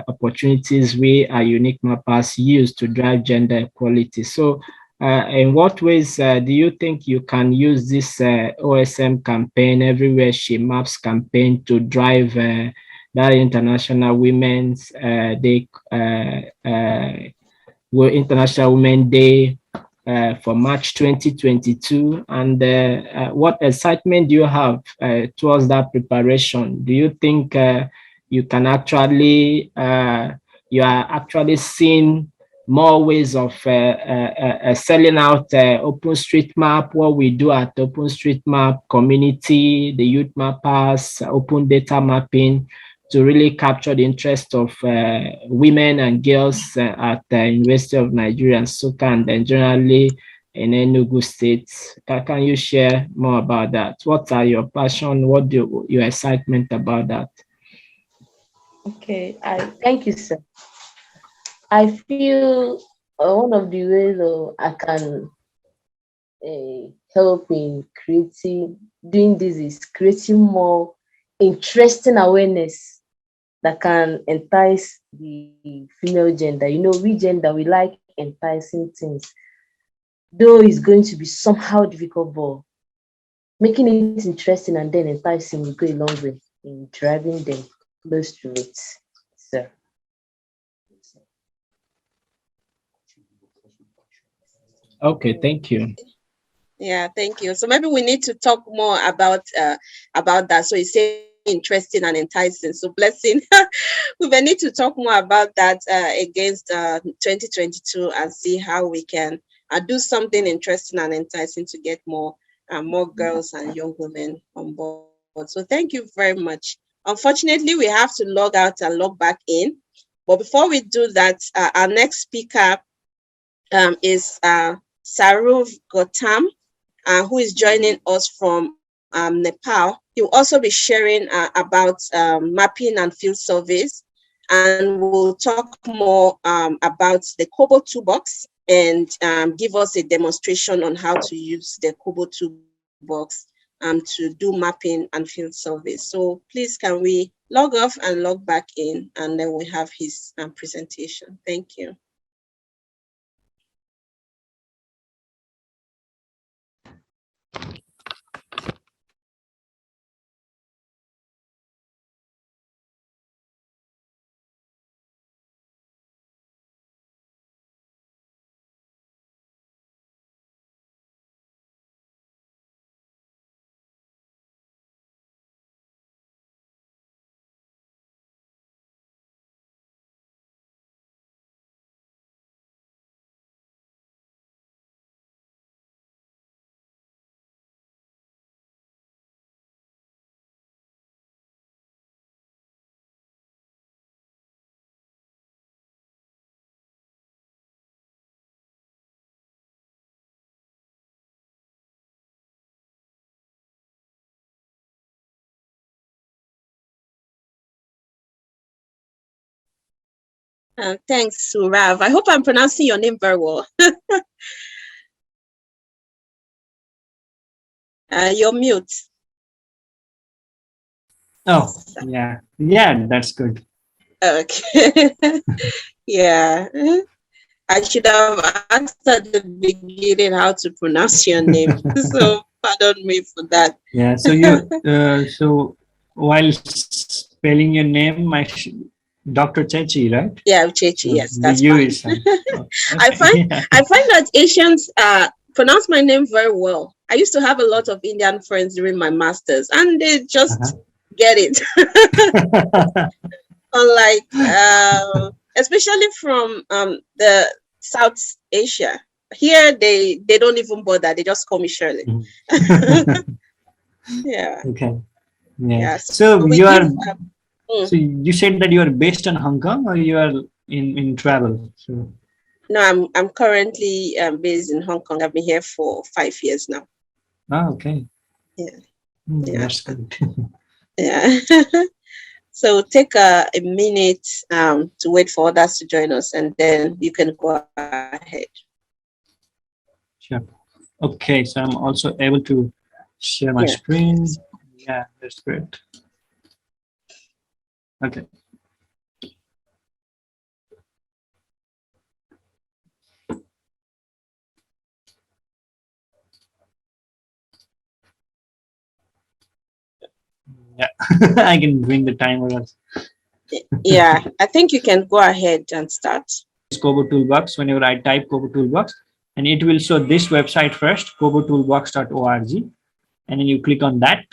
Speaker 5: opportunities we are Unique Mappers use to drive gender equality. So in what ways do you think you can use this OSM campaign, Everywhere She Maps campaign, to drive that International Women's Day, International Women's Day for March 2022, and what excitement do you have towards that preparation? Do you think you can actually, you are actually seeing more ways of selling out OpenStreetMap, what we do at OpenStreetMap community, the youth mappers, open data mapping, to really capture the interest of women and girls at the University of Nigeria Nsukka, and then generally in Enugu State. Can you share more about that? What are your passion? What do your excitement about that?
Speaker 3: Okay, thank you, sir. I feel one of the ways I can help in doing this is creating more interesting awareness that can entice the female gender. You know, we gender, we like enticing things. Though it's going to be somehow difficult, but making it interesting and then enticing will go a long way in driving them close to it. So.
Speaker 5: Okay, thank you.
Speaker 1: Yeah, thank you. So maybe we need to talk more about that. So it's interesting and enticing. So Blessing, we may need to talk more about that against 2022 and see how we can do something interesting and enticing to get more girls and young women on board. So thank you very much. Unfortunately, we have to log out and log back in. But before we do that, our next speaker is Saruv Gautam, who is joining us from Nepal. He'll also be sharing about mapping and field surveys, and we'll talk more about the Kobo toolbox and give us a demonstration on how to use the Kobo toolbox to do mapping and field surveys. So please, can we log off and log back in, and then we have his presentation. Thank you. Thanks, Surav. I hope I'm pronouncing your name very well. You're mute.
Speaker 6: Oh, yeah. Yeah, that's good.
Speaker 1: Okay. Yeah. I should have asked at the beginning how to pronounce your name. So pardon me for that.
Speaker 6: Yeah, so you, so while spelling your name, Dr. Chechi, right?
Speaker 1: Yeah, Chechi,
Speaker 6: So
Speaker 1: yes, that's
Speaker 6: you
Speaker 1: fine.
Speaker 6: is,
Speaker 1: I find that Asians pronounce my name very well. I used to have a lot of Indian friends during my masters, and they just get it. Unlike especially from the South Asia. Here they don't even bother, they just call me Shirley. Yeah.
Speaker 6: Okay. Yeah.
Speaker 1: Yeah.
Speaker 6: So you are so you said that you are based in Hong Kong, or you are in travel? So
Speaker 1: no, I'm currently based in Hong Kong. I've been here for 5 years now.
Speaker 6: okay.
Speaker 1: Yeah.
Speaker 6: Yeah. That's good.
Speaker 1: Yeah. So take a minute to wait for others to join us, and then you can go ahead.
Speaker 6: Sure. Okay, so I'm also able to share my screen. Yeah, that's great. Okay. Yeah, I can bring the timer.
Speaker 1: Yeah, I think you can go ahead and start.
Speaker 6: Kobo Toolbox, whenever I type Kobo Toolbox, and it will show this website first, kobotoolbox.org, and then you click on that.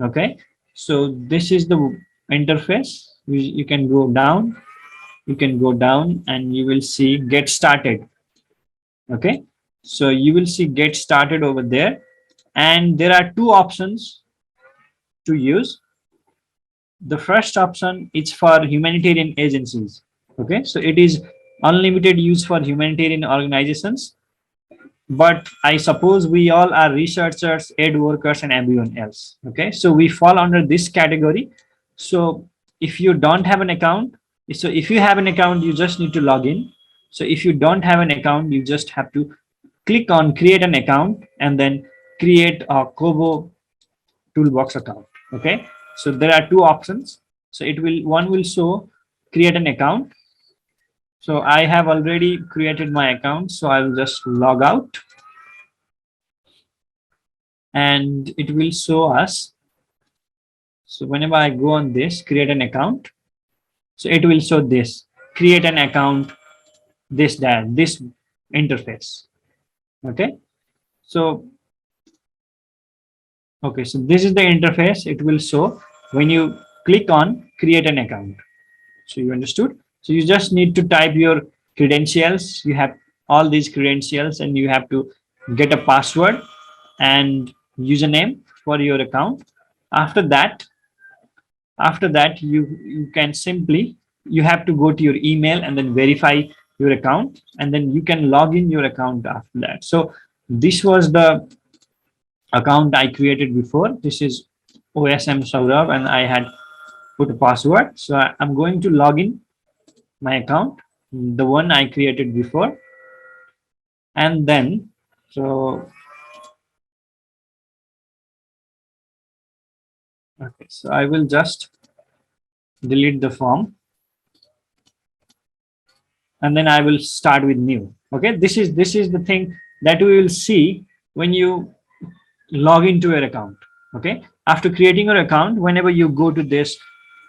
Speaker 6: Okay, so this is the interface. You can go down, and you will see Get Started. Okay, so you will see Get Started over there, and there are two options to use. The first option is for humanitarian agencies. Okay, so it is unlimited use for humanitarian organizations, but I suppose we all are researchers, aid workers, and everyone else. Okay, so we fall under this category. So if you don't have an account, so if you have an account, you just need to log in. So if you don't have an account, you just have to click on create an account and then create a Kobo Toolbox account. Okay, so there are two options. So one will show create an account. So I have already created my account, so I will just log out, and it will show us. So whenever I go on this create an account, so it will show this create an account, this interface. Okay, so so this is the interface it will show when you click on create an account. So you understood? So you just need to type your credentials. You have all these credentials, and you have to get a password and username for your account. After that, you can simply, you have to go to your email and then verify your account, and then you can log in your account after that. So this was the account I created before. This is OSM Saurabh, and I had put a password. So I'm going to log in my account, the one I created before, and then so I will just delete the form, and then I will start with new. Okay, this is the thing that we will see when you log into your account. Okay, after creating your account, whenever you go to this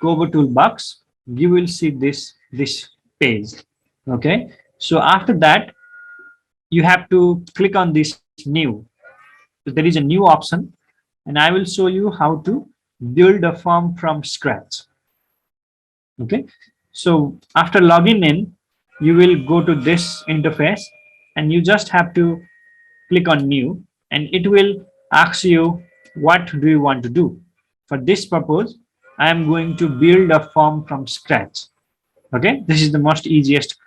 Speaker 6: Kobo Toolbox, you will see this page. Okay, so after that you have to click on this new. So there is a new option, and I will show you how to build a form from scratch. Okay, so after logging in, you will go to this interface, and you just have to click on new, and it will ask you what do you want to do. For this purpose, I am going to build a form from scratch. Okay, this is the most easiest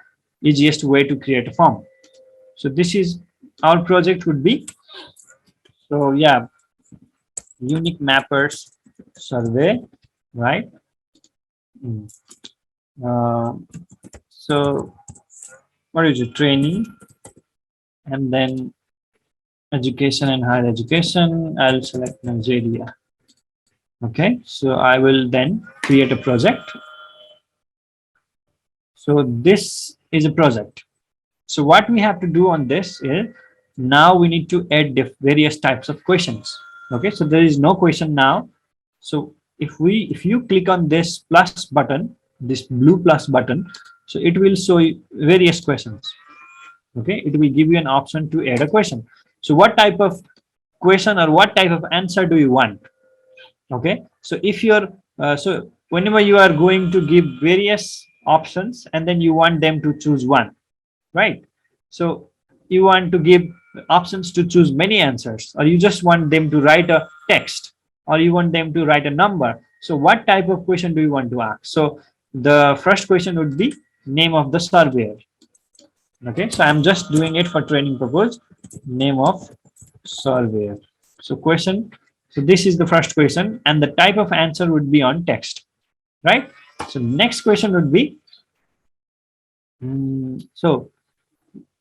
Speaker 6: way to create a form. So this is our project would be. So yeah, unique mappers survey, right? So what is it? Training, and then education and higher education. I'll select Nigeria. Okay, so I will then create a project. So this is a project. So what we have to do on this is, now we need to add various types of questions. Okay, so there is no question now. So if you click on this plus button, this blue plus button, so it will show you various questions. Okay, it will give you an option to add a question. So what type of question or what type of answer do you want? Okay, so if you're so whenever you are going to give various options, and then you want them to choose one, right? So you want to give options to choose many answers, or you just want them to write a text, or you want them to write a number. So what type of question do you want to ask? So the first question would be name of the surveyor. Okay, so I'm just doing it for training purpose, name of surveyor. So question, so this is the first question, and the type of answer would be on text. right? So next question would be, so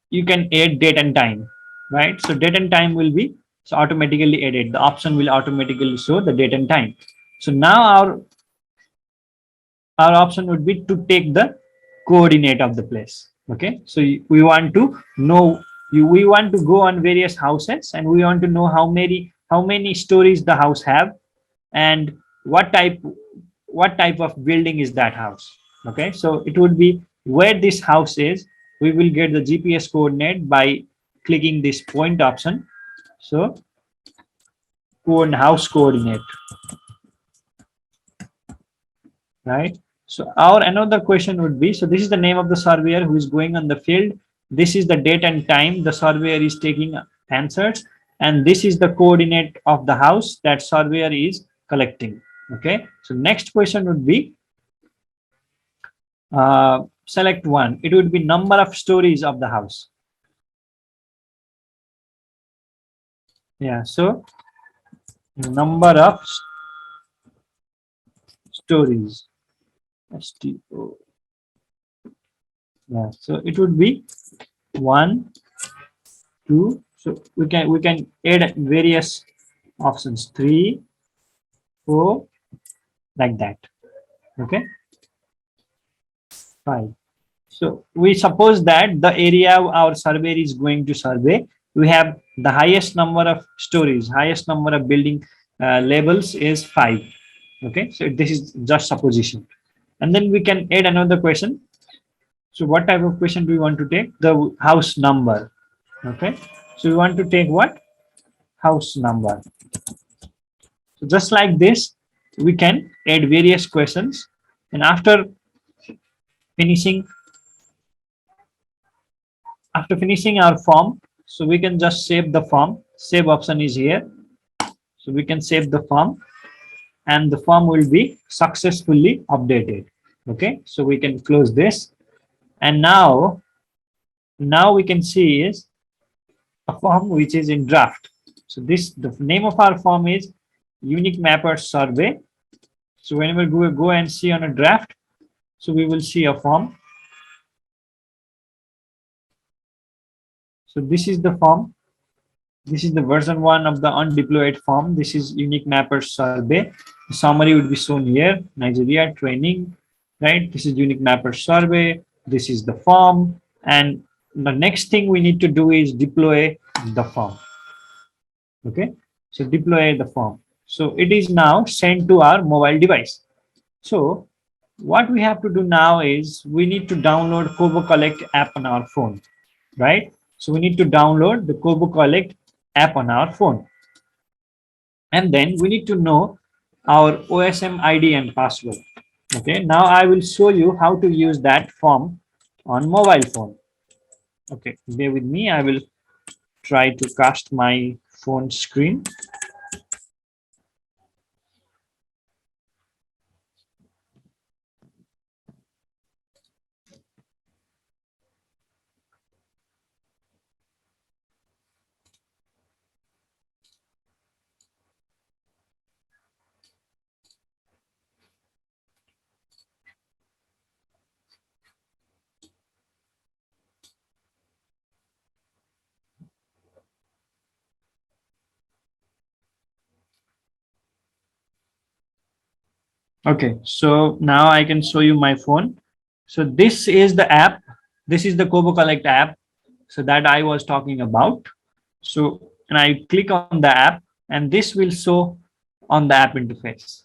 Speaker 6: you can add date and time, right? So date and time will be so automatically added. The option will automatically show the date and time. So now our option would be to take the coordinate of the place. Okay, so we want to know, we want to go on various houses, and we want to know how many stories the house have, and what type of building is that house. Okay, so it would be where this house is. We will get the GPS coordinate by clicking this point option. So house coordinate, right? So our another question would be, so this is the name of the surveyor who is going on the field. This is the date and time the surveyor is taking answers, and this is the coordinate of the house that surveyor is collecting. Okay, so next question would be, select one. It would be number of stories of the house. Yeah, so number of stories. STO. Yeah, so it would be 1, 2. So we can add various options, 3, 4, like that. Okay, 5. So we suppose that the area our surveyor is going to survey, we have the highest number of stories, highest number of building labels is 5. Okay, so this is just supposition. And then we can add another question. So what type of question do we want to take? The house number. Okay, so we want to take what? House number. So just like this, we can add various questions, and after finishing our form, so we can just save the form. Save option is here, so we can save the form, and the form will be successfully updated. Okay, so we can close this, and now we can see is a form which is in draft. So the name of our form is Unique Mappers Survey. So whenever we go and see on a draft, so we will see a form. So this is the form. This is the version 1 of the undeployed form. This is Unique Mappers Survey. The summary would be shown here. Nigeria training, right? This is Unique Mappers Survey. This is the form, and the next thing we need to do is deploy the form. Okay, so deploy the form. So it is now sent to our mobile device. So what we have to do now is we need to download Kobo Collect app on our phone, right? So we need to download the Kobo Collect app on our phone, and then we need to know our OSM ID and password. Okay, now I will show you how to use that form on mobile phone. Okay, bear with me. I will try to cast my phone screen. Okay, so now I can show you my phone. So this is the app. This is the Kobo Collect app, so that I was talking about. So, and I click on the app, and this will show on the app interface.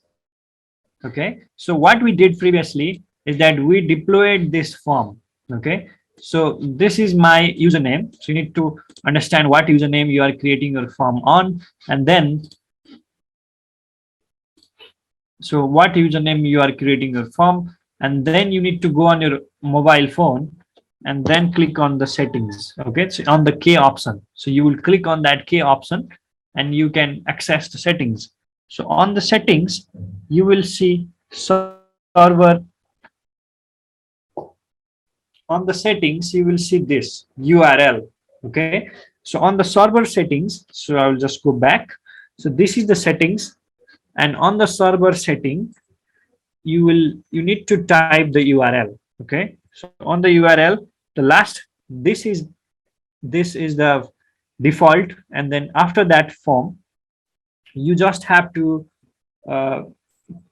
Speaker 6: Okay, so what we did previously is that we deployed this form. Okay, so this is my username. So you need to understand what username you are creating your form on, and then so what username you are creating your form, and then you need to go on your mobile phone and then click on the settings. Okay, so on the K option, so you will click on that K option and you can access the settings. So on the settings you will see server. On the settings you will see this URL. Okay, so on the server settings, so I will just go back. So this is the settings, and on the server setting you need to type the URL. Okay, so on the URL, the last, this is the default, and then after that form, you just have to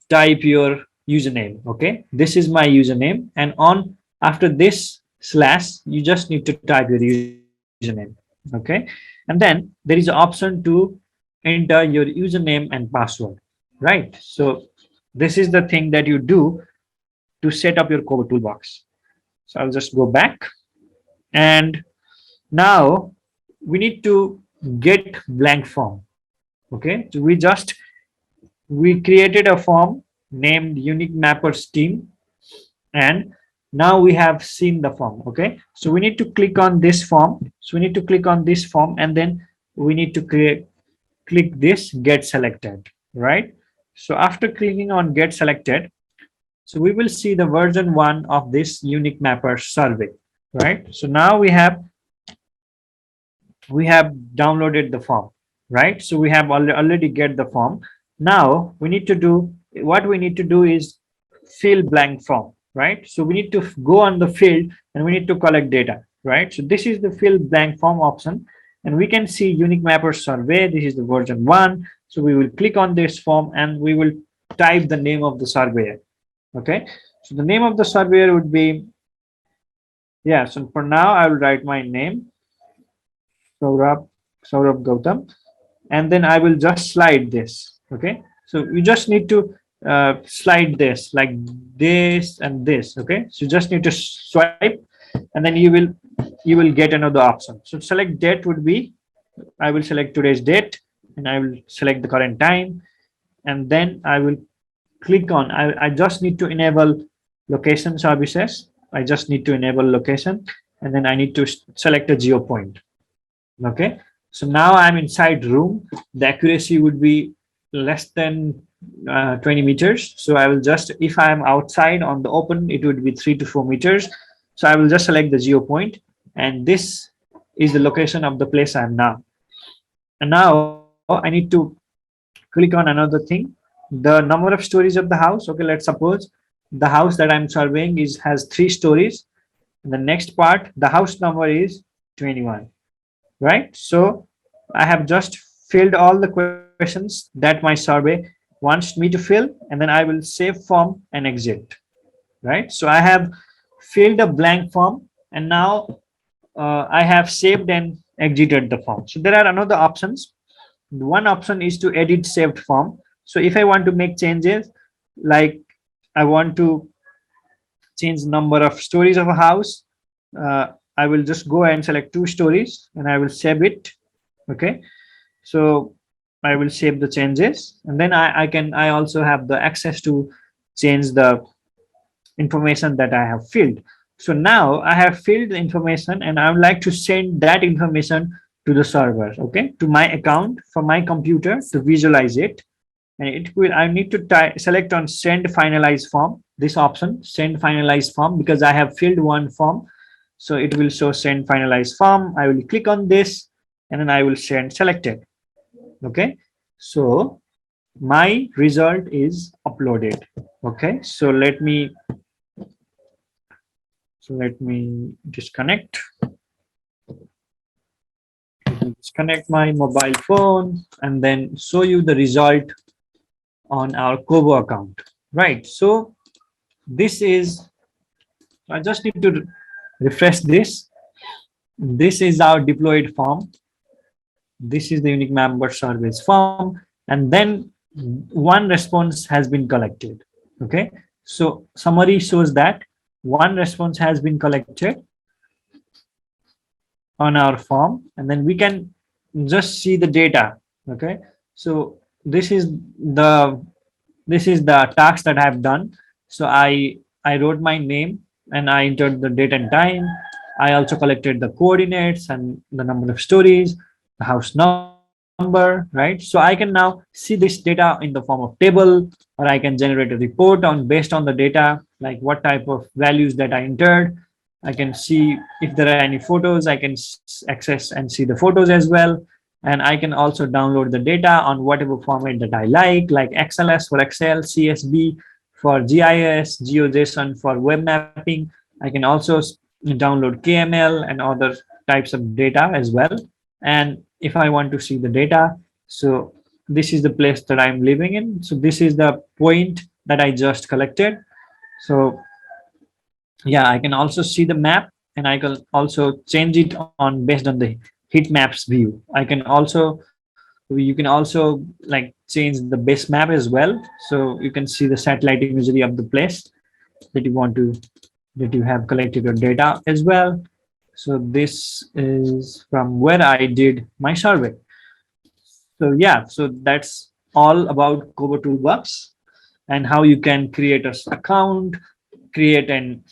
Speaker 6: type your username. Okay, this is my username, and on after this slash, you just need to type your username. Okay, and then there is an option to enter your username and password, right? So this is the thing that you do to set up your Kobo toolbox. So I'll just go back, and now we need to get blank form. Okay, so we created a form named Unique Mappers Team, and now we have seen the form. Okay, so we need to click on this form. So we need to click on this form, and then we need to click this get selected, right? So after clicking on get selected, so we will see the version 1 of this Unique Mappers survey, right? So now we have downloaded the form, right? So we have already get the form. Now we need to do, what we need to do is fill blank form, right? So we need to go on the field and we need to collect data, right? So this is the fill blank form option, and we can see Unique Mappers survey. This is the version 1. So we will click on this form and we will type the name of the surveyor. Okay, so the name of the surveyor would be, yeah, so for now I will write my name, Saurabh Gautam, and then I will just slide this. Okay, so you just need to slide this like this and this. Okay, so you just need to swipe, and then you will get another option. So select date would be, I will select today's date, and I will select the current time, and then I will click on, I just need to enable location services. I just need to enable location, and then I need to select a geo point. Okay, so now I'm inside room. The accuracy would be less than 20 meters. So I will just, if I'm outside on the open, it would be 3 to 4 meters. So I will just select the geo point, and this is the location of the place I'm now. And now I need to click on another thing, the number of stories of the house. Okay, let's suppose the house that I'm surveying has 3 stories. The next part, the house number is 21, right? So I have just filled all the questions that my survey wants me to fill, and then I will save form and exit, right? So I have filled a blank form, and now I have saved and exited the form. So there are another options. One option is to edit saved form. So if I want to make changes, like I want to change the number of stories of a house, I will just go and select 2 stories and I will save it. Okay, so I will save the changes, and then I also have the access to change the information that I have filled. So now I have filled the information, and I would like to send that information to the server, okay, to my account for my computer to visualize it. And it will, I need to select on send finalized form, this option, send finalized form, because I have filled one form. So it will show send finalized form. I will click on this, and then I will send selected. Okay, so my result is uploaded. Okay, so let me disconnect. Disconnect my mobile phone and then show you the result on our Kobo account, right? So this is, I just need to refresh this. This is our deployed form. This is the unique member service form, and then one response has been collected. Okay, so summary shows that one response has been collected on our form, and then we can just see the data. Okay, so this is the task that I have done. So I wrote my name and I entered the date and time. I also collected the coordinates and the number of stories, the house number, right? So I can now see this data in the form of table, or I can generate a report on based on the data, like what type of values that I entered. I can see if there are any photos, I can access and see the photos as well. And I can also download the data on whatever format that I like XLS for Excel, CSV for GIS, GeoJSON for web mapping. I can also download KML and other types of data as well. And if I want to see the data, so this is the place that I'm living in. So this is the point that I just collected. So yeah, I can also see the map, and I can also change it on based on the heat maps view. You can also like change the base map as well. So you can see the satellite imagery of the place that you have collected your data as well. So this is from where I did my survey. So yeah, so that's all about Kobo Toolbox and how you can create an account, create and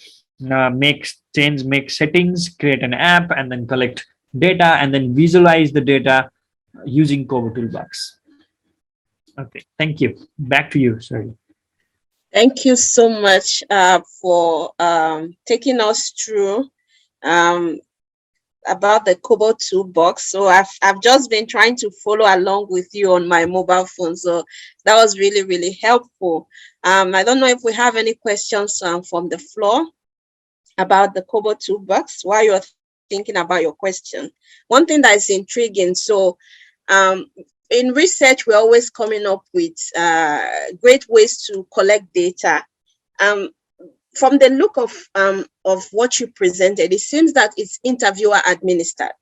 Speaker 6: make settings, create an app, and then collect data, and then visualize the data using Kobo Toolbox. Okay, thank you. Back to you, sorry.
Speaker 1: Thank you so much for taking us through about the Kobo Toolbox. So I've just been trying to follow along with you on my mobile phone. So that was really, really helpful. I don't know if we have any questions from the floor about the Kobo Toolbox while you're thinking about your question. One thing that is intriguing, so in research, we're always coming up with great ways to collect data. From the look of what you presented, it seems that it's interviewer administered,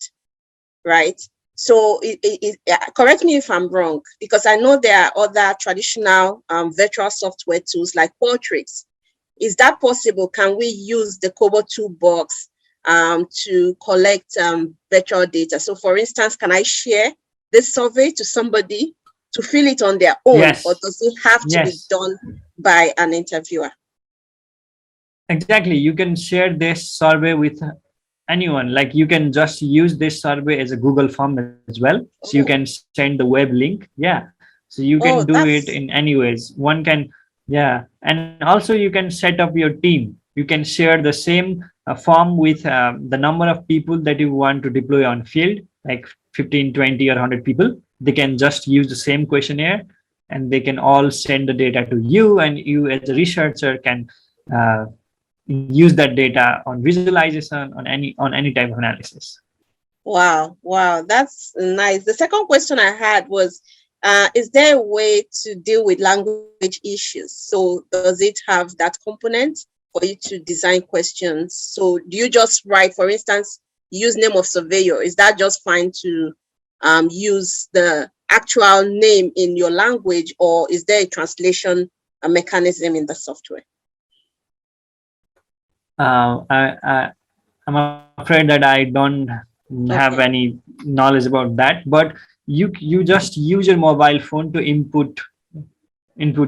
Speaker 1: right? So correct me if I'm wrong, because I know there are other traditional virtual software tools like Portraits. Is that possible? Can we use the Kobo Toolbox to collect virtual data? So for instance, can I share this survey to somebody to fill it on their own,
Speaker 6: Yes.
Speaker 1: or does it have to be done by an interviewer?
Speaker 6: Exactly. You can share this survey with anyone. Like you can just use this survey as a Google form as well. So you can send the web link. Yeah. So you can do it in any ways. One can, yeah. And also you can set up your team. You can share the same form with the number of people that you want to deploy on field, like 15, 20 or 100 people. They can just use the same questionnaire and they can all send the data to you, and you as a researcher can use that data on visualization on any type of analysis.
Speaker 1: Wow, that's nice. The second question I had was, is there a way to deal with language issues? So does it have that component for you to design questions? So do you just write, for instance, use name of surveyor? Is that just fine to use the actual name in your language, or is there a translation mechanism in the software?
Speaker 6: I'm afraid that I don't have any knowledge about that, but you just use your mobile phone to input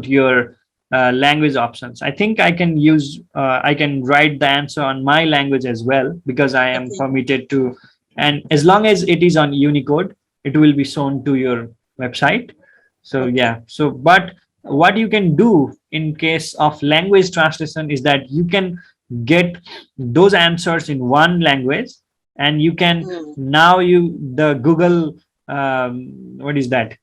Speaker 6: your language options. I think I can use I can write the answer on my language as well, because I am permitted to, and as long as it is on Unicode, it will be shown to your website. So yeah, so but what you can do in case of language translation is that you can get those answers in one language, and you can now the Google what is that,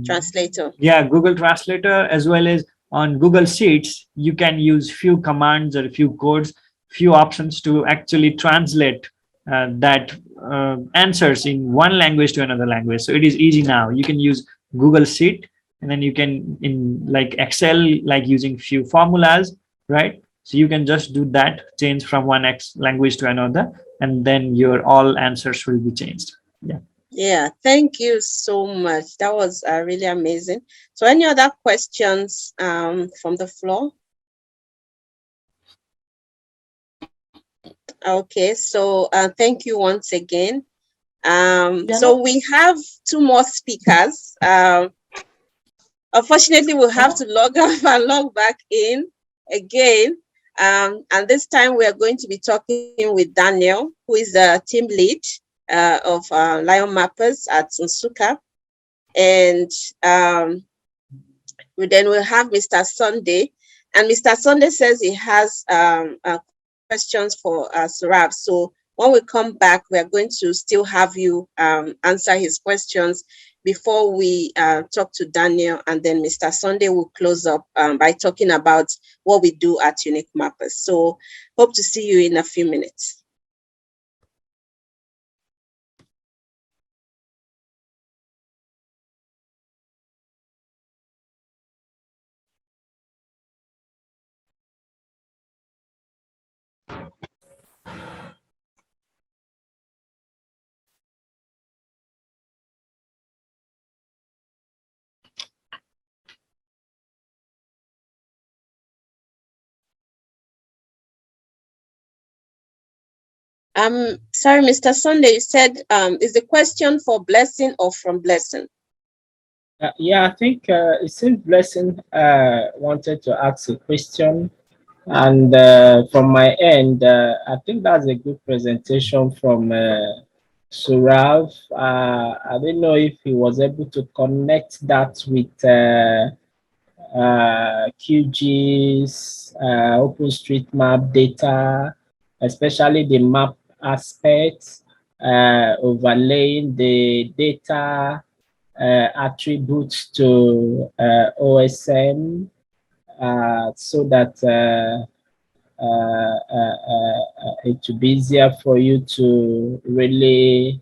Speaker 1: translator?
Speaker 6: Yeah, Google Translator, as well as on Google Sheets you can use few commands or few codes, few options to actually translate that answers in one language to another language. So it is easy now. You can use Google Sheet, and then you can in like Excel, like using few formulas, right? So you can just do that, change from one language to another, and then your all answers will be changed.
Speaker 1: Yeah, thank you so much. That was really amazing. So any other questions from the floor? Okay, so thank you once again. So we have two more speakers. Unfortunately, we'll have to log off and log back in again. And this time we are going to be talking with Daniel, who is the team lead of LionMappers-Nsukka. And then we'll have Mr. Sunday. And Mr. Sunday says he has questions for Surab. So when we come back, we are going to still have you answer his questions. before we talk to Daniel, and then Mr. Sunday will close up by talking about what we do at Unique Mappers. So hope to see you in a few minutes. Sorry, Mr. Sunday, you said, is the question for Blessing or from Blessing?
Speaker 5: Yeah, I think it seems Blessing wanted to ask a question. And from my end, I think that's a good presentation from Surav. I don't know if he was able to connect that with QGIS, OpenStreetMap data, especially the map aspects, overlaying the data attributes to OSM, so that it will be easier for you to really,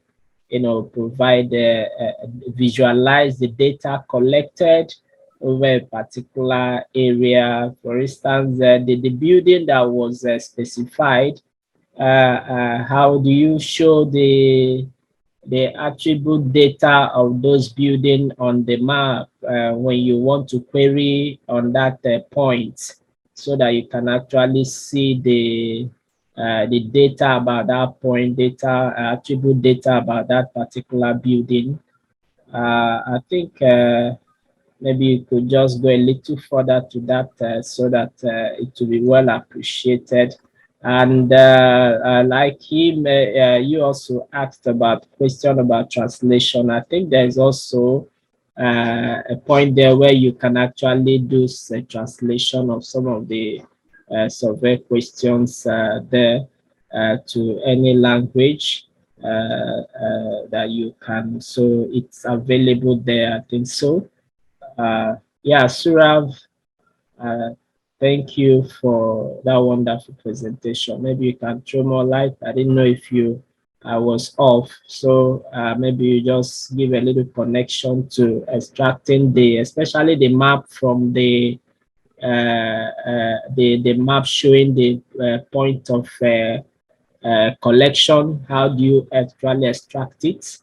Speaker 5: provide, visualize the data collected over a particular area. For instance, the building that was specified, how do you show the attribute data of those buildings on the map when you want to query on that point, so that you can actually see the data about that point, attribute data about that particular building. I think maybe you could just go a little further to that, so that it will be well appreciated. And like him, you also asked about question about translation. I think there's also a point there where you can actually do a translation of some of the survey questions there to any language that you can. So it's available there, I think so. Yeah, Surav, thank you for that wonderful presentation. Maybe you can throw more light. I didn't know if you was off, so maybe you just give a little connection to extracting especially the map from the map showing the point of collection. How do you actually extract it?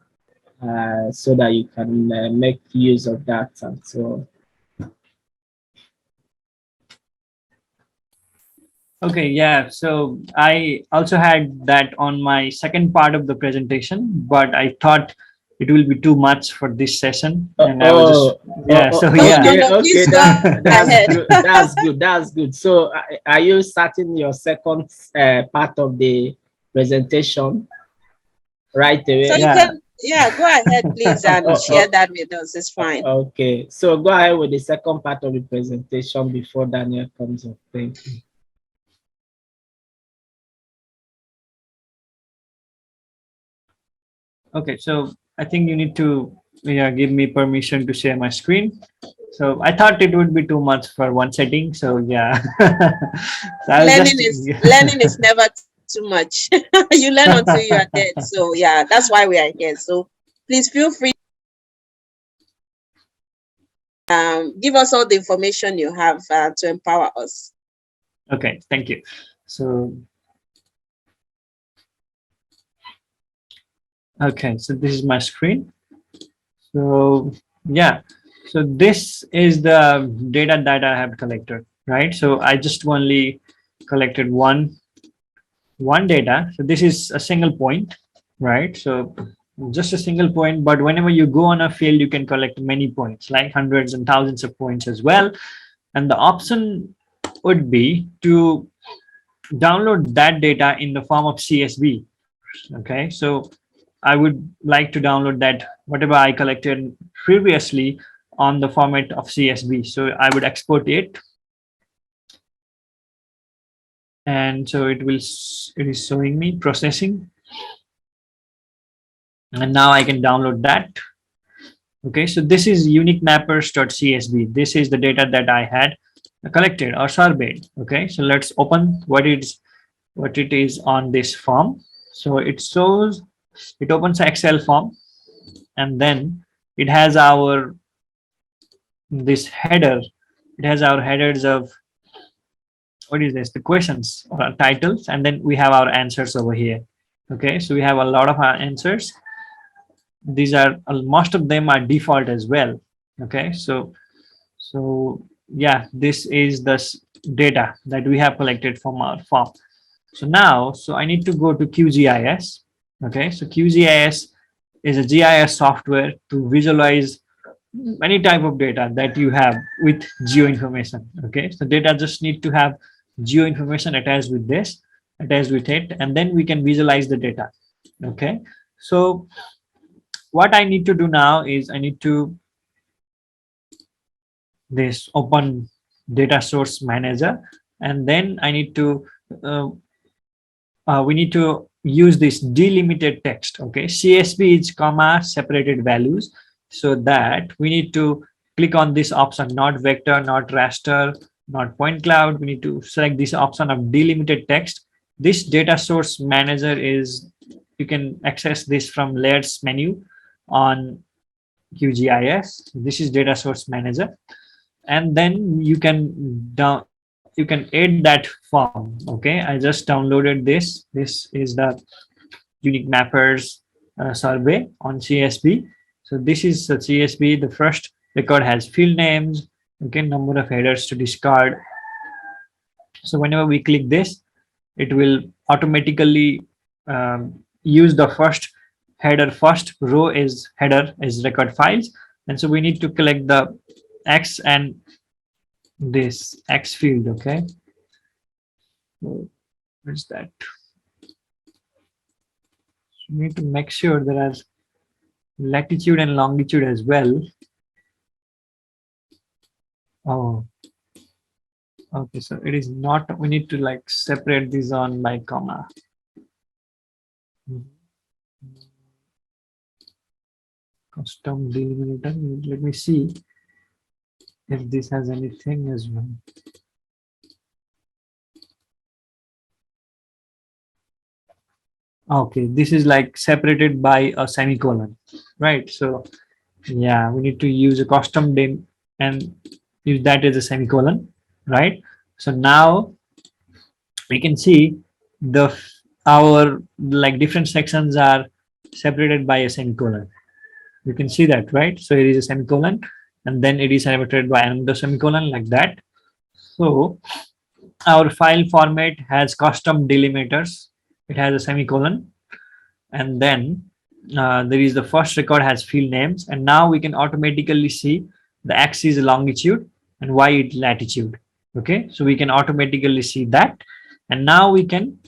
Speaker 5: So that you can make use of that and so on.
Speaker 6: Okay, yeah. So I also had that on my second part of the presentation, but I thought it will be too much for this session, and I was just
Speaker 1: No,
Speaker 5: okay, that's
Speaker 1: ahead.
Speaker 5: good. That's good. So are you starting your second part of the presentation right away?
Speaker 1: So you can, go ahead, please, and share that with us. It's fine.
Speaker 5: Okay, so go ahead with the second part of the presentation before Daniel comes up. Thank you.
Speaker 6: Okay, so I think you need to give me permission to share my screen. So I thought it would be too much for one setting. So yeah, so
Speaker 1: learning is never too much. You learn until you are dead. So yeah, that's why we are here. So please feel free. Give us all the information you have to empower us.
Speaker 6: Okay, thank you. So okay, so this is my screen. So yeah, so this is the data that I have collected, right? So I just only collected one data. So this is a single point, right? So just a single point, but whenever you go on a field, you can collect many points, like hundreds and thousands of points as well. And the option would be to download that data in the form of CSV. Okay, so I would like to download that whatever I collected previously on the format of CSV. So I would export it, and so it is showing me processing, and now I can download that. Okay, so this is uniquemappers.csv. This is the data that I had collected or surveyed. Okay, so let's open what it is on this form. So it shows, it opens an Excel form, and then it has our this header. It has our headers of what is this, the questions or titles, and then we have our answers over here. Okay, so we have a lot of our answers. These are most of them are default as well. Okay, so yeah, this is the data that we have collected from our form. So now, so I need to go to QGIS. Okay, so QGIS is a GIS software to visualize any type of data that you have with geo information. Okay, so data just need to have geo information attached with this, attached with it, and then we can visualize the data. Okay, so what I need to do now is I need to this open data source manager, and then I need to we need to use this delimited text. Okay, CSV is comma separated values, so that we need to click on this option, not vector, not raster, not point cloud. We need to select this option of delimited text. This data source manager is, you can access this from layers menu on QGIS. This is data source manager, and then you can add that form. Okay, I just downloaded this. This is the unique mappers survey on CSV. So this is the CSV. The first record has field names. Okay, number of headers to discard. So whenever we click this, it will automatically use the first header. First row is header is record files, and so we need to collect the X and this X field. Okay, where's that? We need to make sure there is latitude and longitude as well. Oh, okay, so it is not, we need to like separate these on by comma. Custom delimiter. Let me see if this has anything as well. Okay, this is like separated by a semicolon, right? So yeah, we need to use a custom dim and use that as a semicolon, right? So now we can see our like different sections are separated by a semicolon. You can see that, right? So it is a semicolon, and then it is separated by another semicolon like that. So our file format has custom delimiters. It has a semicolon, and then there is the first record has field names, and now we can automatically see the X is longitude and Y is latitude. Okay, so we can automatically see that, and now we can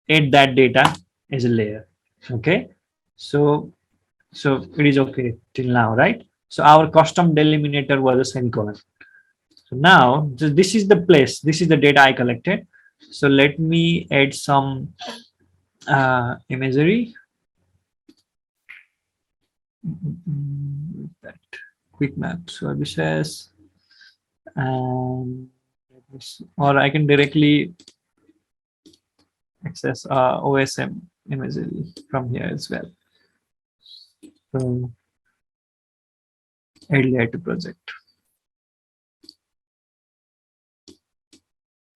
Speaker 6: add that data as a layer. Okay, so it is okay till now, right? So our custom delimiter was a semicolon. So now this is the place, this is the data I collected. So let me add some imagery. That quick map services, or I can directly access OSM imagery from here as well. So add layer to project.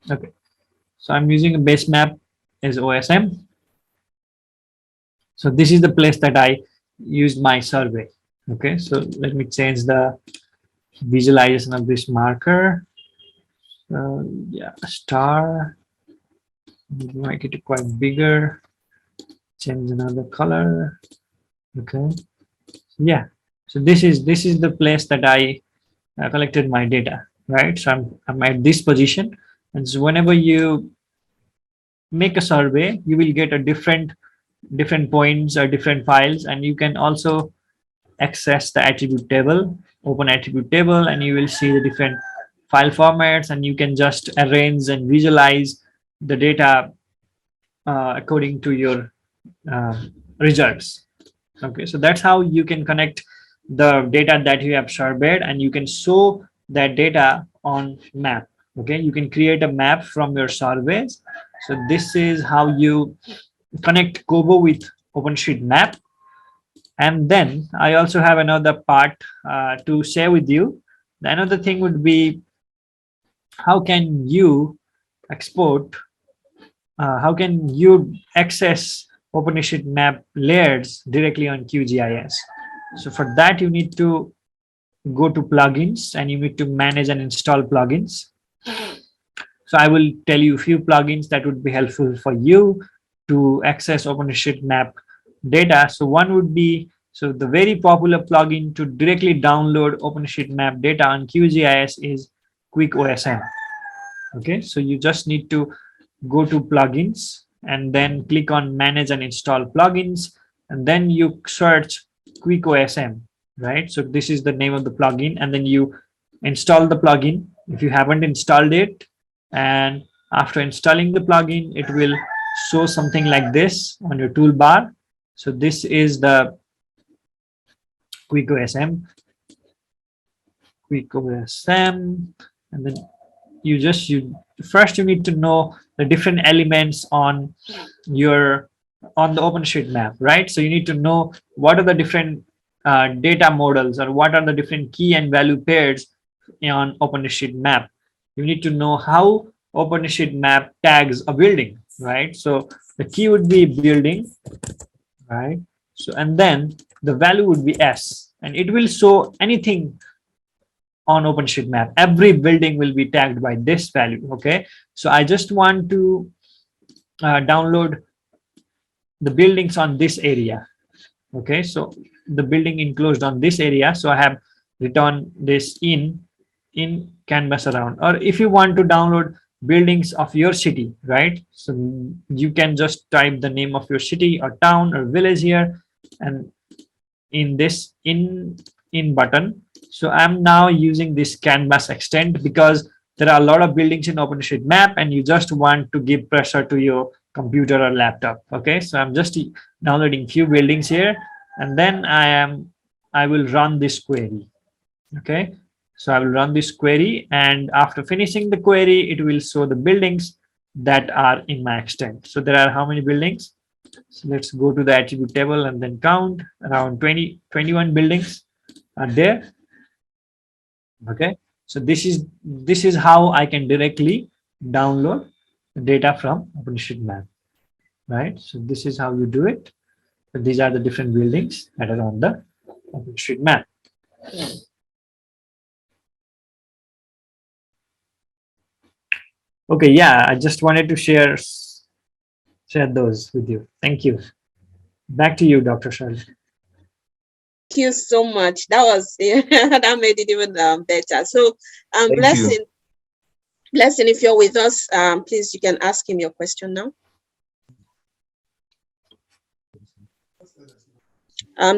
Speaker 6: Okay, so I'm using a base map as OSM. So this is the place that I used my survey. Okay, so let me change the visualization of this marker. Yeah, star, make it quite bigger, change another color. Okay, yeah, so this is the place that I collected my data, right? So I'm at this position, and so whenever you make a survey, you will get a different points or different files, and you can also access the attribute table, open attribute table, and you will see the different file formats, and you can just arrange and visualize the data according to your results. Okay, so that's how you can connect the data that you have surveyed, and you can show that data on map. Okay, you can create a map from your surveys. So this is how you connect Kobo with OpenStreetMap. And then I also have another part to share with you. Another thing would be, how can you export, how can you access OpenStreetMap layers directly on QGIS? So for that, you need to go to plugins and you need to manage and install plugins. So I will tell you a few plugins that would be helpful for you to access OpenStreetMap data. So one would be, so the very popular plugin to directly download OpenStreetMap data on QGIS is QuickOSM. Okay, so you just need to go to plugins and then click on manage and install plugins, and then you search QuickOSM, right? So this is the name of the plugin, and then you install the plugin if you haven't installed it. And after installing the plugin, it will show something like this on your toolbar. So this is the QuickOSM, and then you first need to know the different elements on the OpenStreetMap, right? So you need to know what are the different data models, or what are the different key and value pairs on OpenStreetMap. You need to know how OpenStreetMap tags a building, right? So the key would be building, right? So, and then the value would be S, and it will show anything on OpenStreetMap. Every building will be tagged by this value. Okay, so I just want to download the buildings on this area. Okay, so the building enclosed on this area. So I have written this in canvas around. Or if you want to download buildings of your city, right? So you can just type the name of your city or town or village here, and in this in button. So I'm now using this canvas extent because there are a lot of buildings in OpenStreetMap and you just want to give pressure to your computer or laptop. Okay, so I'm just downloading few buildings here, and then I will run this query. Okay, so I will run this query, and after finishing the query, it will show the buildings that are in my extent. So there are how many buildings? So let's go to the attribute table and then count. Around 21 buildings are there. Okay, so this is how I can directly download the data from OpenStreetMap, right? So this is how you do it. So these are the different buildings that are on the OpenStreetMap. Okay, yeah, I just wanted to share those with you. Thank you. Back to you, Dr. Shirley.
Speaker 1: Thank you so much. That was that made it even better. So Blessing, if you're with us, please, you can ask him your question now.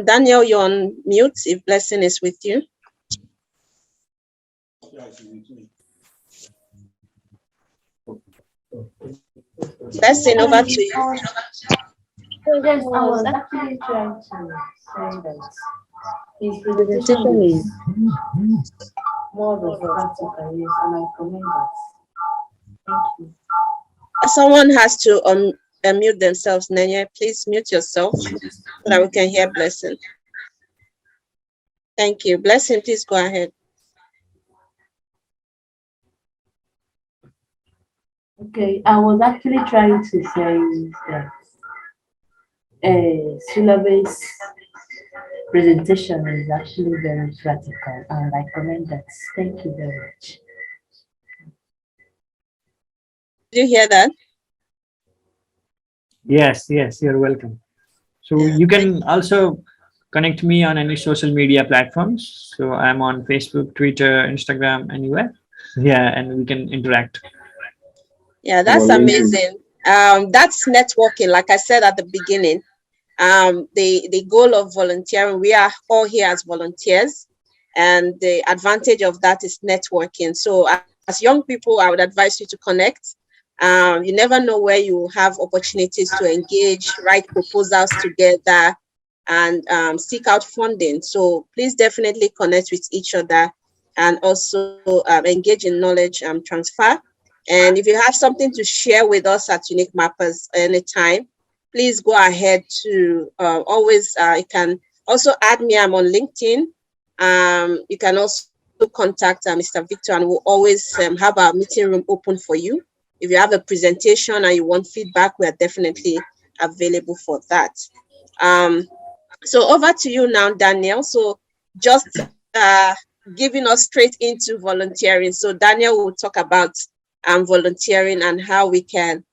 Speaker 1: Daniel, you're on mute if Blessing is with you. Blessing, over to you.
Speaker 3: Yes, I was actually trying to say that his presentation is more of a practical use, and I commend that. Thank you.
Speaker 1: Someone has to unmute themselves. Nanya, please mute yourself so that we can hear Blessing. Thank you. Blessing, please go ahead.
Speaker 3: Okay, I was actually trying to say that syllabus presentation is actually very practical, and I commend that. Thank you very much.
Speaker 1: Did you hear that?
Speaker 6: Yes, you're welcome. So you can also connect me on any social media platforms. So I'm on Facebook, Twitter, Instagram, anywhere. Yeah, and we can interact.
Speaker 1: Yeah, that's amazing. That's networking. Like I said at the beginning, the goal of volunteering, we are all here as volunteers, and the advantage of that is networking. So as young people, I would advise you to connect. You never know where you have opportunities to engage, write proposals together, and seek out funding. So please definitely connect with each other and also engage in knowledge transfer. And if you have something to share with us at Unique Mappers anytime, please go ahead to always, you can also add me. I'm on LinkedIn. You can also contact Mr. Victor, and we'll always have our meeting room open for you. If you have a presentation and you want feedback, we are definitely available for that. So over to you now, Daniel. So just giving us straight into volunteering. So Daniel will talk about volunteering and how we can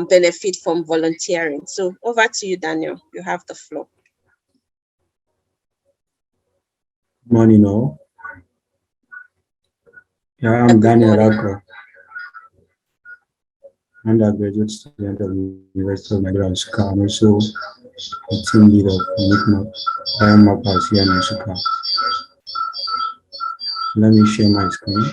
Speaker 1: benefit from volunteering. So over to you, Daniel. You have the floor.
Speaker 4: Morning, all. Yeah, I'm Daniel Akro, undergraduate student of the University of Nigeria Nsukka. I'm also a team leader of LionMappers-Nsukka. Let me share my screen.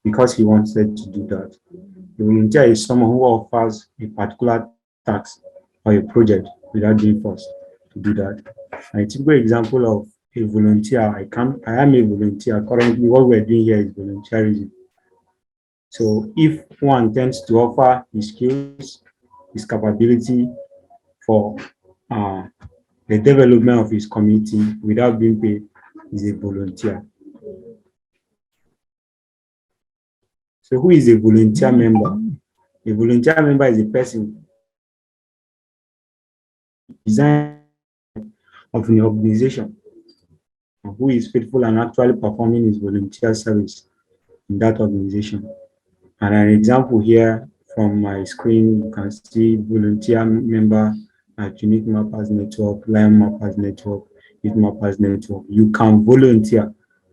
Speaker 4: Because he wanted to do that. A volunteer is someone who offers a particular task or a project without being forced to do that. A typical example of a volunteer, I am a volunteer. Currently, what we're doing here is volunteerism. So if one tends to offer his skills, his capability for the development of his community without being paid, is a volunteer. So who is a volunteer member? A volunteer member is a person design of an organization who is faithful and actually performing his volunteer service in that organization. And an example here from my screen, you can see volunteer member at Unique Mappers Network, LionMappers Network, YouthMappers Network. You can volunteer.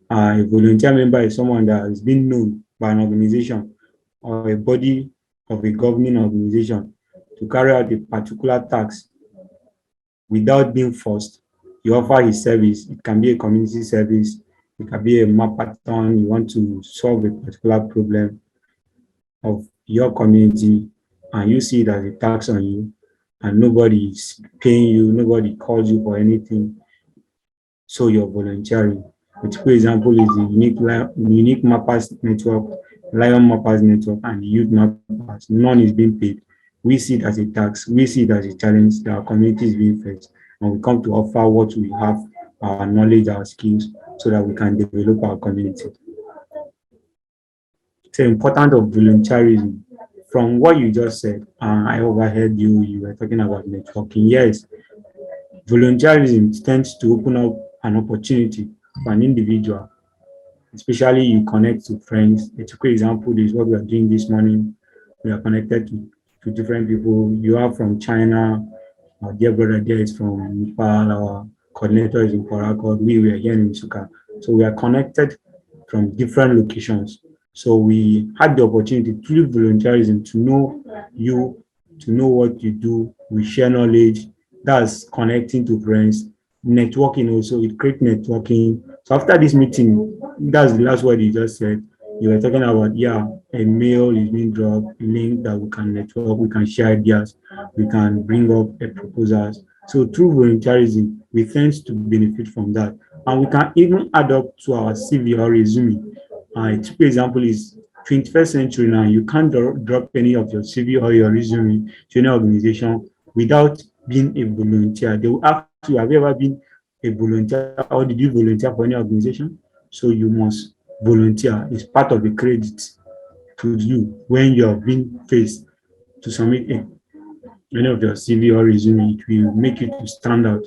Speaker 4: A volunteer member is someone that has been known by an organization or a body of a governing organization to carry out a particular task without being forced. You offer his service. It can be a community service. It can be a mapathon. You want to solve a particular problem of your community, and you see it as a tax on you, and nobody is paying you, nobody calls you for anything. So you're volunteering. A typical example is the Unique Mappers Network, LionMappers Network, and the YouthMappers. None is being paid. We see it as a tax. We see it as a challenge that our community is being faced, and we come to offer what we have, our knowledge, our skills, so that we can develop our community. The importance of volunteerism. From what you just said, I overheard you were talking about networking. Yes, volunteerism tends to open up an opportunity for an individual, especially you connect to friends. A typical example is what we are doing this morning. We are connected to different people. You are from China, our dear brother there is from Nepal, our coordinator is in Port Harcourt, we were here in Nsukka. So we are connected from different locations. So we had the opportunity through volunteerism to know you, to know what you do. We share knowledge. That's connecting to friends. Networking also, it creates networking. So after this meeting, that's the last word you just said. You were talking about, yeah, a mail is being dropped, a link that we can network, we can share ideas, we can bring up a proposals. So through volunteerism, we tend to benefit from that. And we can even add up to our CV or resume. A typical example is 21st century now, you can't drop any of your CV or your resume to any organization without being a volunteer. They will ask you, have you ever been a volunteer or did you volunteer for any organization? So you must volunteer. It's part of the credit to you when you're being faced to submit any of your CV or resume. It will make you to stand out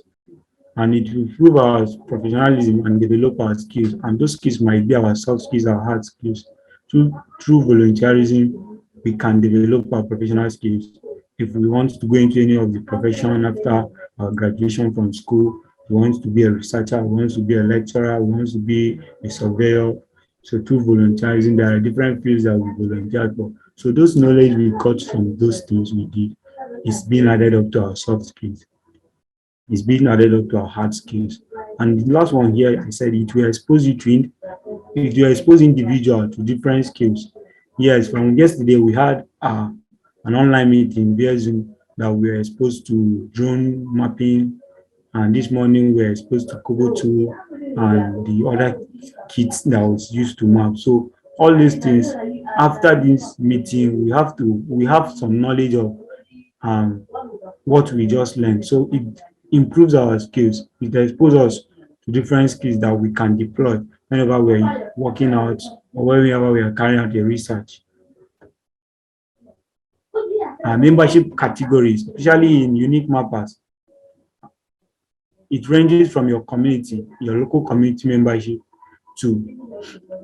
Speaker 4: and it will improve our professionalism and develop our skills. And those skills might be our soft skills, our hard skills. Through volunteerism, we can develop our professional skills. If we want to go into any of the profession after our graduation from school, we want to be a researcher, we want to be a lecturer, we want to be a surveyor. So through volunteerism, there are different fields that we volunteer for. So those knowledge we got from those things we did is being added up to our soft skills. It's being added up to our hard skills. And the last one here, I said it will expose you to if you expose individual to different skills. Yes, from yesterday we had an online meeting via Zoom that we were exposed to drone mapping, and this morning we were exposed to Kobo tool and the other kits that was used to map. So all these things, after this meeting, we have some knowledge of um, what we just learned. So it improves our skills. It exposes us to different skills that we can deploy whenever we're working out or whenever we are carrying out a research. Membership categories, especially in unique mappers, it ranges from your community, your local community membership, to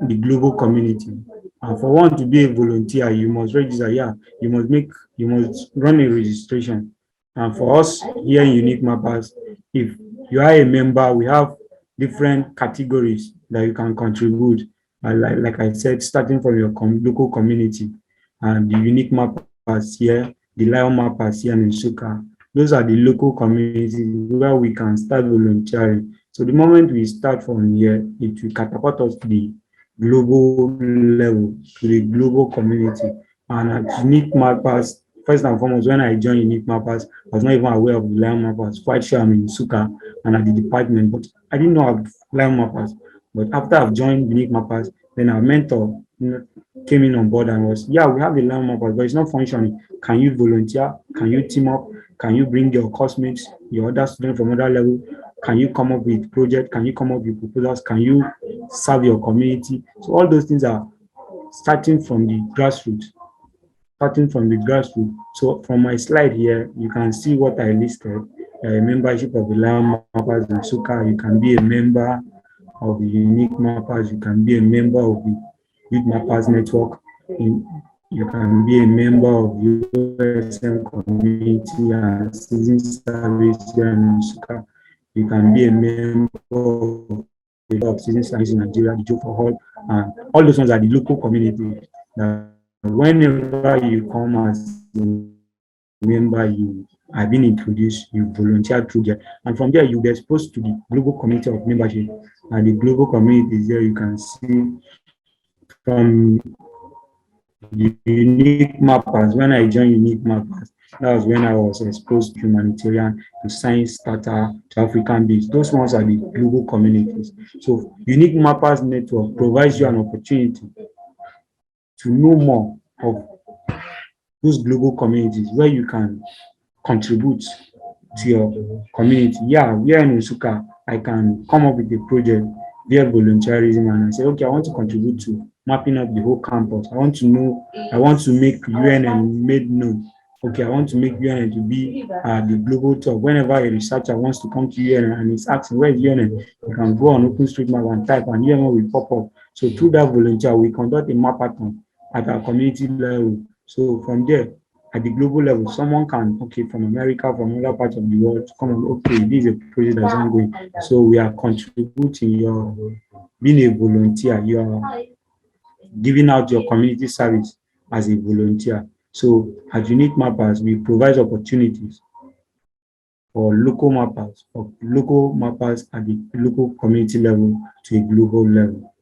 Speaker 4: the global community. And for one to be a volunteer, you must register. Yeah, you must run a registration. And for us here in Unique Mappers, if you are a member, we have different categories that you can contribute. Like I said, starting from your local community, and the Unique Mappers here, the LionMappers here in Nsukka. Those are the local communities where we can start volunteering. So the moment we start from here, it will catapult us to the global level, to the global community. And at Unique Mappers, first and foremost, when I joined Unique Mappers, I was not even aware of the LionMappers. Quite sure I'm in Nsukka and at the department, but I didn't know of LionMappers. But after I've joined Unique Mappers, then our mentor came in on board and was, yeah, we have the LionMappers, but it's not functioning. Can you volunteer? Can you team up? Can you bring your classmates, your other students from other level? Can you come up with projects? Can you come up with proposals? Can you serve your community? So all those things are starting from the grassroots. So from my slide here, you can see what I listed. A membership of the LionMappers-Nsukka. You can be a member of the Unique Mappers. You can be a member of the Youth Mappers Network. You can be a member of the OSM community and citizen service here in Nsukka. You can be a member of citizen service in Nigeria, the Joe for Hall, and all those ones are the local community. Whenever you come as a member, you are being introduced, you volunteer through there, and from there you'll be exposed to the global community of membership. And the global community is there. You can see from the Unique Mappers. When I joined Unique Mappers, that was when I was exposed to humanitarian, to science starter, to African based. Those ones are the global communities. So Unique Mappers Network provides you an opportunity to know more of those global communities where you can contribute to your community. Yeah, we are in Nsukka. I can come up with a project via volunteerism and I say, okay, I want to contribute to mapping up the whole campus. I want to make UNN made known. Okay, I want to make UNN to be the global top. Whenever a researcher wants to come to UNN and is asking, where is UNN? You can go on OpenStreetMap and type and UNN will pop up. So through that volunteer, we conduct a mapathon at our community level. So from there, at the global level, someone can, okay, from America, from other parts of the world, come on, okay, this is a project that's ongoing. So we are contributing, you're being a volunteer, you are giving out your community service as a volunteer. So at Unique Mappers, we provide opportunities for local mappers at the local community level to a global level.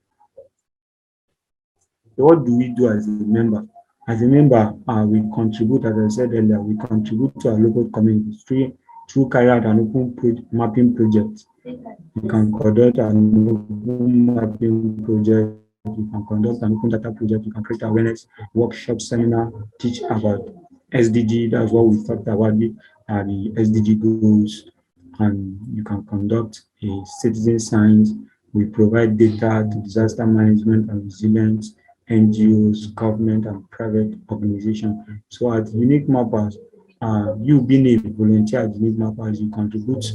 Speaker 4: So what do we do as a member? As a member, we contribute, as I said earlier, we contribute to our local communities through carry out an open mapping project. You can conduct an open mapping project, you can conduct an open data project, you can create awareness, workshop, seminar, teach about SDG, that's what we talked about, the SDG goals, and you can conduct a citizen science. We provide data to disaster management and resilience, NGOs, government, and private organizations. So at Unique Mappers, you being a volunteer at Unique Mappers, you contribute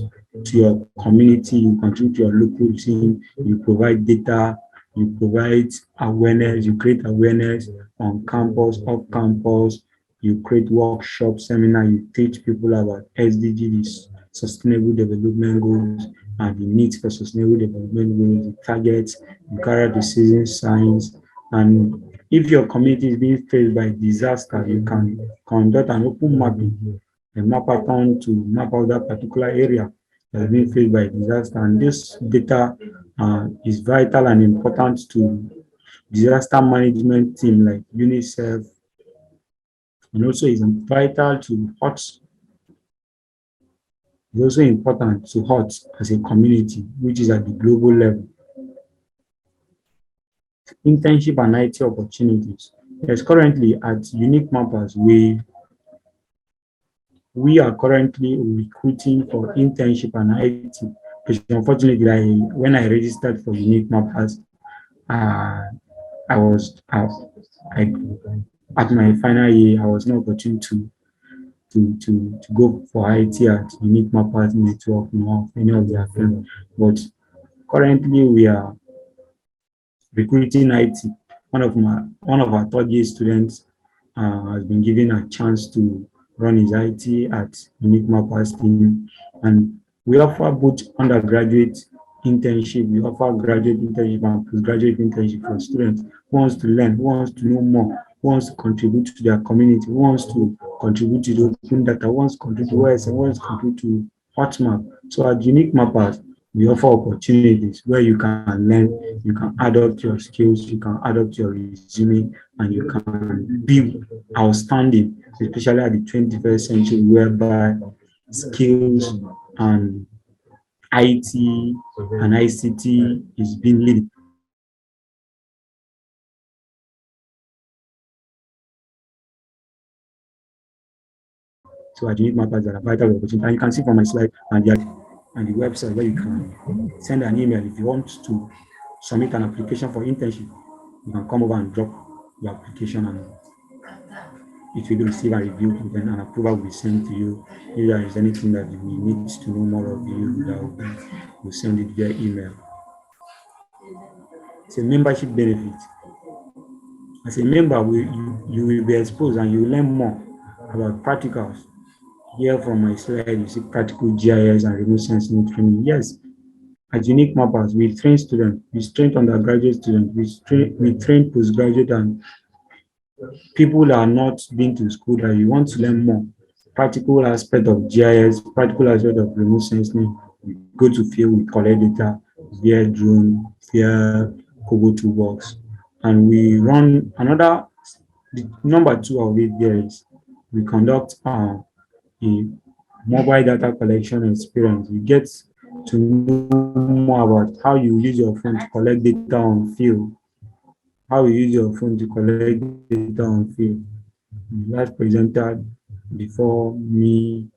Speaker 4: to your community, you contribute to your local team, you provide data, you provide awareness, you create awareness on campus, off campus, you create workshops, seminar, you teach people about SDGs, Sustainable Development Goals, and the needs for Sustainable Development Goals, the targets, you carry out the season signs, and if your community is being faced by disaster, you can conduct an open mapping, a mapathon to map out that particular area that is being faced by disaster. And this data is vital and important to disaster management team like UNICEF, and also is vital to HOTS. It's also important to HOTS as a community, which is at the global level. Internship and IT opportunities. Yes, currently at Unique Mappers, we are currently recruiting for internship and IT. Because unfortunately, when I registered for Unique Mappers, I at my final year, I was not opportune to go for IT at Unique Mappers Network, nor any of their firms. But currently, we are recruiting IT. One of our third year students has been given a chance to run his IT at Unique Mappers team, and we offer both undergraduate internship, we offer graduate internship and postgraduate internship for students who wants to learn, who wants to know more, who wants to contribute to their community, who wants to contribute to the open data, who wants to contribute to OS, and who wants to contribute to HotMap. So at Unique Mappers, we offer opportunities where you can learn, you can adopt your skills, you can adopt your resume, and you can be outstanding, especially at the 21st century, whereby skills and IT and ICT is being leading. So at Unique Mappers, there are vital opportunities. And you can see from my slide and the website where you can send an email if you want to submit an application for internship. You can come over and drop your application, and it will receive a review, and then an approval will be sent to you. If there is anything that you need to know more of you, that we'll send it via email. It's a membership benefit. As a member, you will be exposed and you will learn more about practicals. Here from my slide, you see practical GIS and remote sensing training. Yes, at Unique Mappers, we train students, we train undergraduate students, we train postgraduate and people that are not been to school that you want to learn more. Practical aspect of GIS, practical aspect of remote sensing. We go to field, we collect data via drone, via Kobo toolbox, and we run another. The number 2 of it there is we conduct a mobile data collection experience. You get to know more about how you use your phone to collect data on field. How you use your phone to collect data on field. The last presenter before me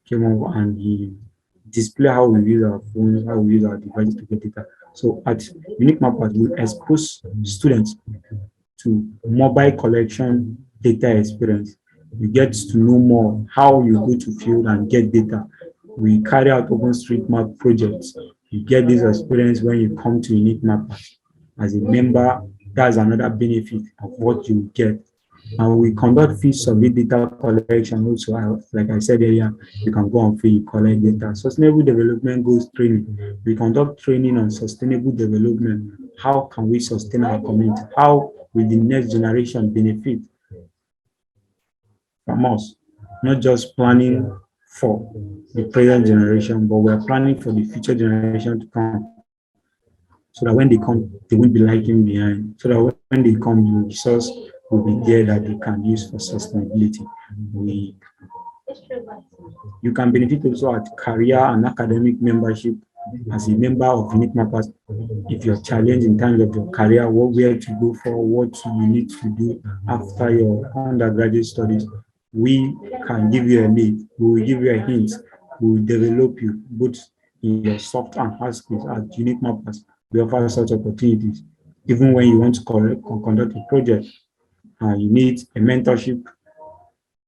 Speaker 4: came up and he displayed how we use our phones, how we use our devices to get data. So at Unique Mappers, we expose students to mobile collection data experience. You get to know more how you go to field and get data. We carry out OpenStreetMap projects. You get this experience when you come to Unique Mappers. As a member, that's another benefit of what you get. And we conduct field survey data collection also. Like I said earlier, you can go on field, collect data. Sustainable development goals training. We conduct training on sustainable development. How can we sustain our community? How will the next generation benefit from us? Not just planning for the present generation, but we're planning for the future generation to come. So that when they come, they won't be lagging behind. So that when they come, the resource will be there that they can use for sustainability. You can benefit also at career and academic membership as a member of Unique Mappers. If you're challenged in terms of your career, where to go for, what you need to do after your undergraduate studies, we can give you a lead. We will give you a hint. We will develop you both in your soft and hard skills at Unique Mappers. We offer such opportunities. Even when you want to conduct a project, you need a mentorship.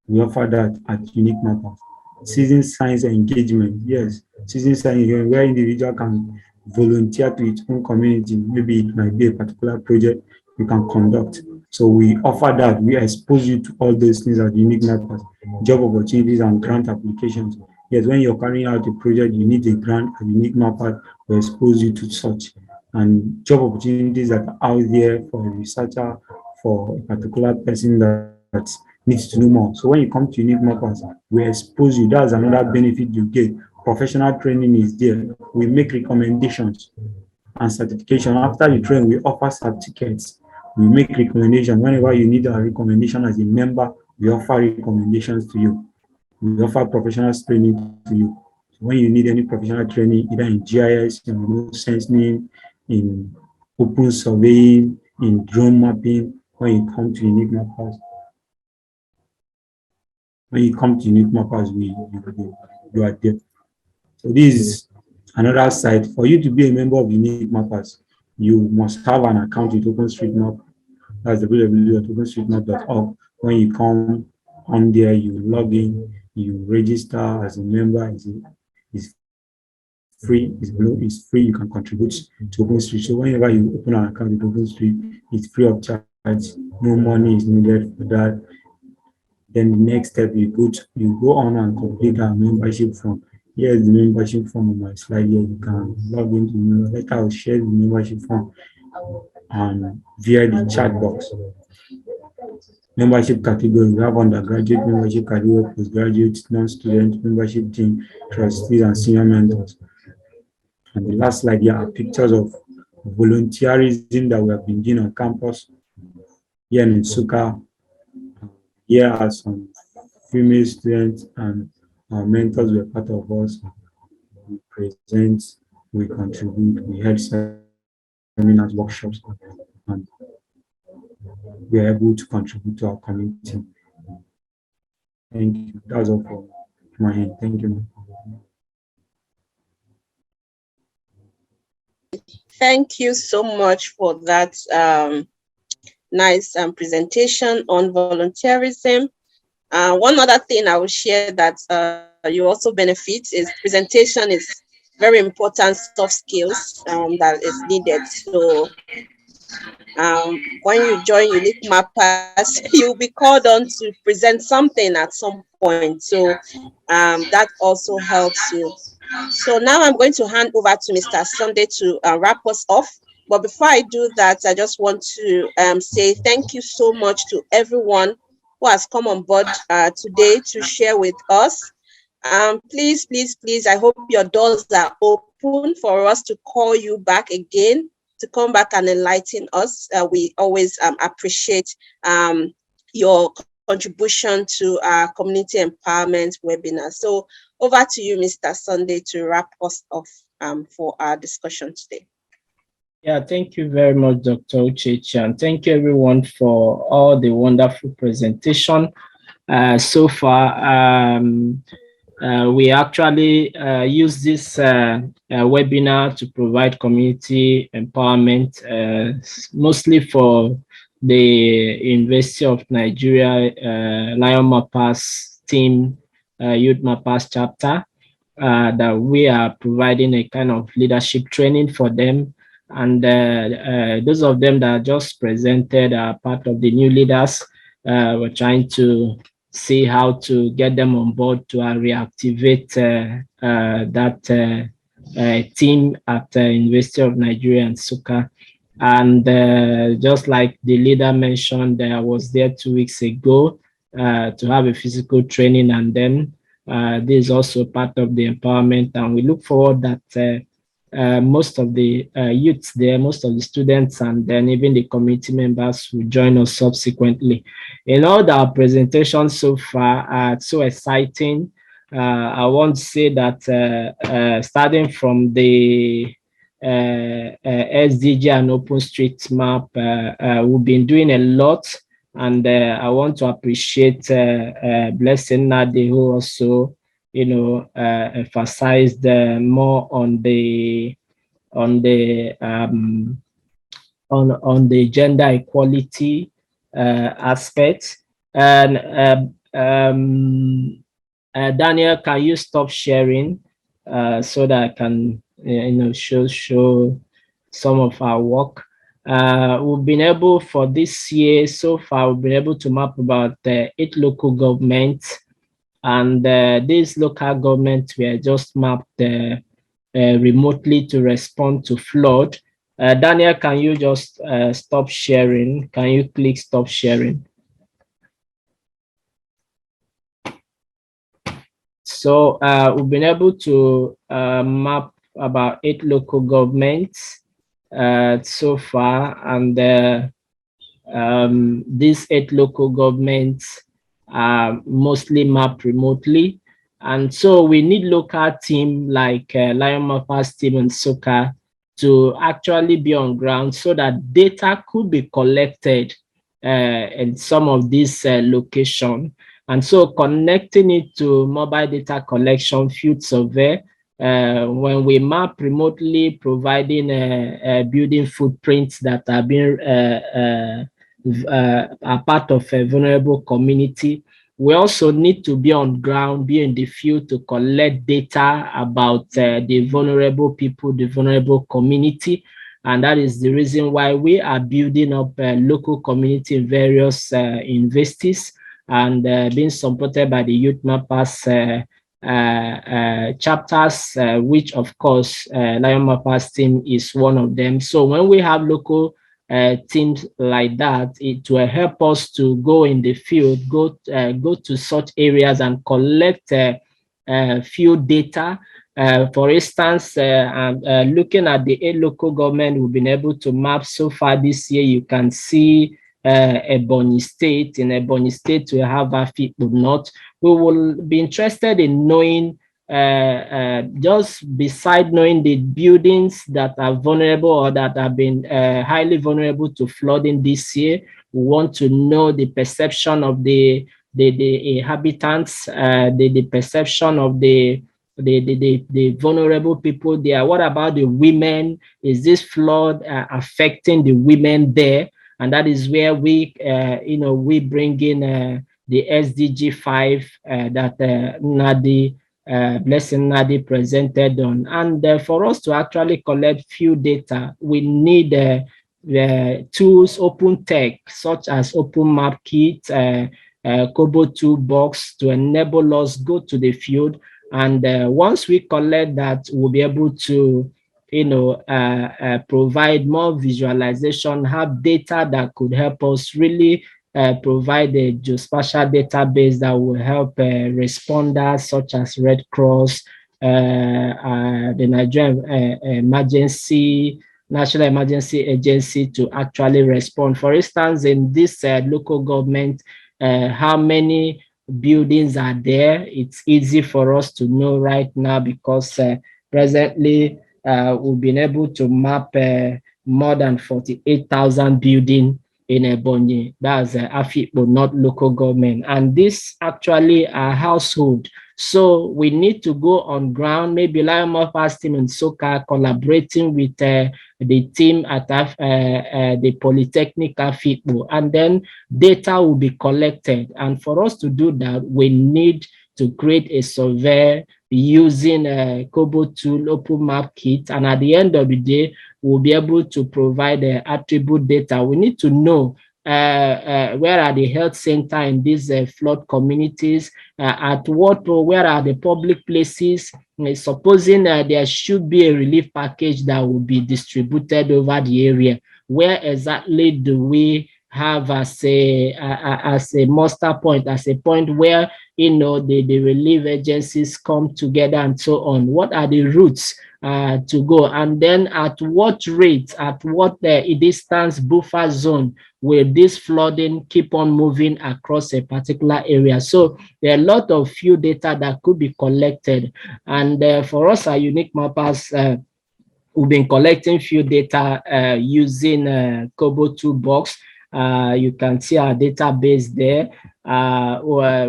Speaker 4: We offer that at Unique Mappers. citizen science engagement. Yes, citizen science engagement, where individual can volunteer to its own community. Maybe it might be a particular project you can conduct. So we offer that. We expose you to all those things as unique mappers, job opportunities and grant applications. Yes, when you're carrying out a project, you need a grant, a unique mapper will expose you to such. And job opportunities that are out there for a researcher, for a particular person that needs to know more. So when you come to unique mappers, we expose you. That's another benefit you get. Professional training is there. We make recommendations and certification. After you train, we offer certificates. We make recommendations. Whenever you need a recommendation as a member, we offer recommendations to you. We offer professional training to you. So when you need any professional training, either in GIS, in remote sensing, in open surveying, in drone mapping, when you come to unique mappers, you are there. So this is another site. For you to be a member of unique mappers, you must have an account with OpenStreetMap. That's www.openstreetmap.org. When you come on there, you log in, you register as a member. It's free, it's free. You can contribute to OpenStreet. So whenever you open an account with OpenStreet, it's free of charge. No money is needed for that. Then the next step, you go on and complete our membership form. Here's the membership form on my slide here. You can log into the later. I'll share the membership form and via the chat box. Membership category, we have undergraduate membership category, postgraduate, non-student membership team, trustees, and senior mentors. And the last slide here are pictures of volunteerism that we have been doing on campus here in Nsukka. Here are some female students and our mentors were part of us. We present, we contribute, we had seminars, workshops, and we are able to contribute to our community. Thank you. That's all for my hand. Thank you.
Speaker 1: Thank you so much for that nice presentation on volunteerism. One other thing I will share that you also benefit is presentation is very important soft skills that is needed. So when you join Unique Mappers, you'll be called on to present something at some point. So that also helps you. So now I'm going to hand over to Mr. Sunday to wrap us off. But before I do that, I just want to say thank you so much to everyone who has come on board today to share with us. Please, please, please, I hope your doors are open for us to call you back again, to come back and enlighten us. We always appreciate your contribution to our community empowerment webinar. So over to you, Mr. Sunday, to wrap us off for our discussion today.
Speaker 5: Yeah, thank you very much, Dr. Uchechi, and thank you everyone for all the wonderful presentation so far. We actually use this webinar to provide community empowerment, mostly for the University of Nigeria LionMappers team, YouthMappers chapter, that we are providing a kind of leadership training for them. And those of them that just presented are part of the new leaders. We're trying to see how to get them on board to reactivate that team at the University of Nigeria Nsukka. And just like the leader mentioned, I was there 2 weeks ago to have a physical training, and then this is also part of the empowerment. And we look forward that most of the youths there, most of the students, and then even the community members will join us subsequently. In all our presentations so far are so exciting. I want to say that starting from the SDG and OpenStreetMap, we've been doing a lot, and I want to appreciate Blessing Nnnadi, who also emphasized more on the gender equality aspect. And Daniel, can you stop sharing so that I can show some of our work? We've been able for this year so far, we've been able to map about 8 local governments, and these local governments were just mapped remotely to respond to flood. Daniel, can you just stop sharing? Can you click stop sharing? So we've been able to map about 8 local governments so far, and these 8 local governments are mostly mapped remotely. And so we need local team like LionMappers-Team-Nsukka to actually be on ground so that data could be collected in some of these locations. And so connecting it to mobile data collection field survey, when we map remotely, providing building footprints that are being are part of a vulnerable community, we also need to be on ground, be in the field to collect data about the vulnerable people, the vulnerable community. And that is the reason why we are building up local community in various universities and being supported by the YouthMappers chapters, which of course LionMappers team is one of them. So when we have local teams like that, it will help us to go in the field, go to such areas and collect field data. For instance, looking at the 8 local government we've been able to map so far this year, you can see Ebonyi State. In Ebonyi State, we have Afikpo North. We will be interested in knowing, just beside knowing the buildings that are vulnerable or that have been highly vulnerable to flooding this year, we want to know the perception of the inhabitants, the perception of the vulnerable people there. What about the women? Is this flood affecting the women there? And that is where we, we bring in the SDG 5 that Nnnadi, Blessing Nnnadi presented on. And for us to actually collect few data, we need tools, open tech, such as OpenMapKit, Kobo Toolbox to enable us go to the field. And once we collect that, we'll be able to provide more visualization, have data that could help us really provide a geospatial database that will help responders such as Red Cross, the Nigerian National Emergency Agency to actually respond. For instance, in this local government, how many buildings are there? It's easy for us to know right now because presently we've been able to map more than 48,000 buildings in Ebonyi. That's Afikpo, not local government. And this actually a household. So we need to go on ground, maybe LionMappers-Team-Nsukka collaborating with the team at the Polytechnic Afikpo, and then data will be collected. And for us to do that, we need to create a survey using Kobo tool, OpenMapKit, and at the end of the day, we'll be able to provide attribute data. We need to know where are the health center in these flood communities, where are the public places, supposing there should be a relief package that will be distributed over the area. Where exactly do we have as a muster point, as a point where the relief agencies come together and so on? What are the routes to go, and then at what rate, at what distance buffer zone will this flooding keep on moving across a particular area? So there are a lot of few data that could be collected, and for us, our unique mappers, we've been collecting few data using Kobo Toolbox. You can see our database there.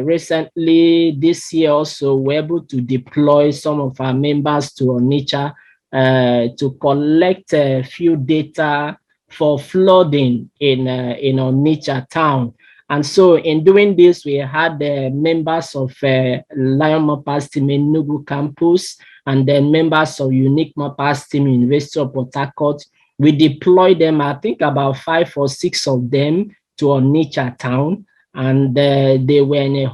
Speaker 5: Recently, this year also, we're able to deploy some of our members to Onitsha to collect a few data for flooding in Onitsha town. And so in doing this, we had members of LionMappers-Team-Nsukka campus, and then members of Unique Mappers Team, University of Port Harcourt. We deployed them, I think about 5 or 6 of them, to Onitsha town, and they were in a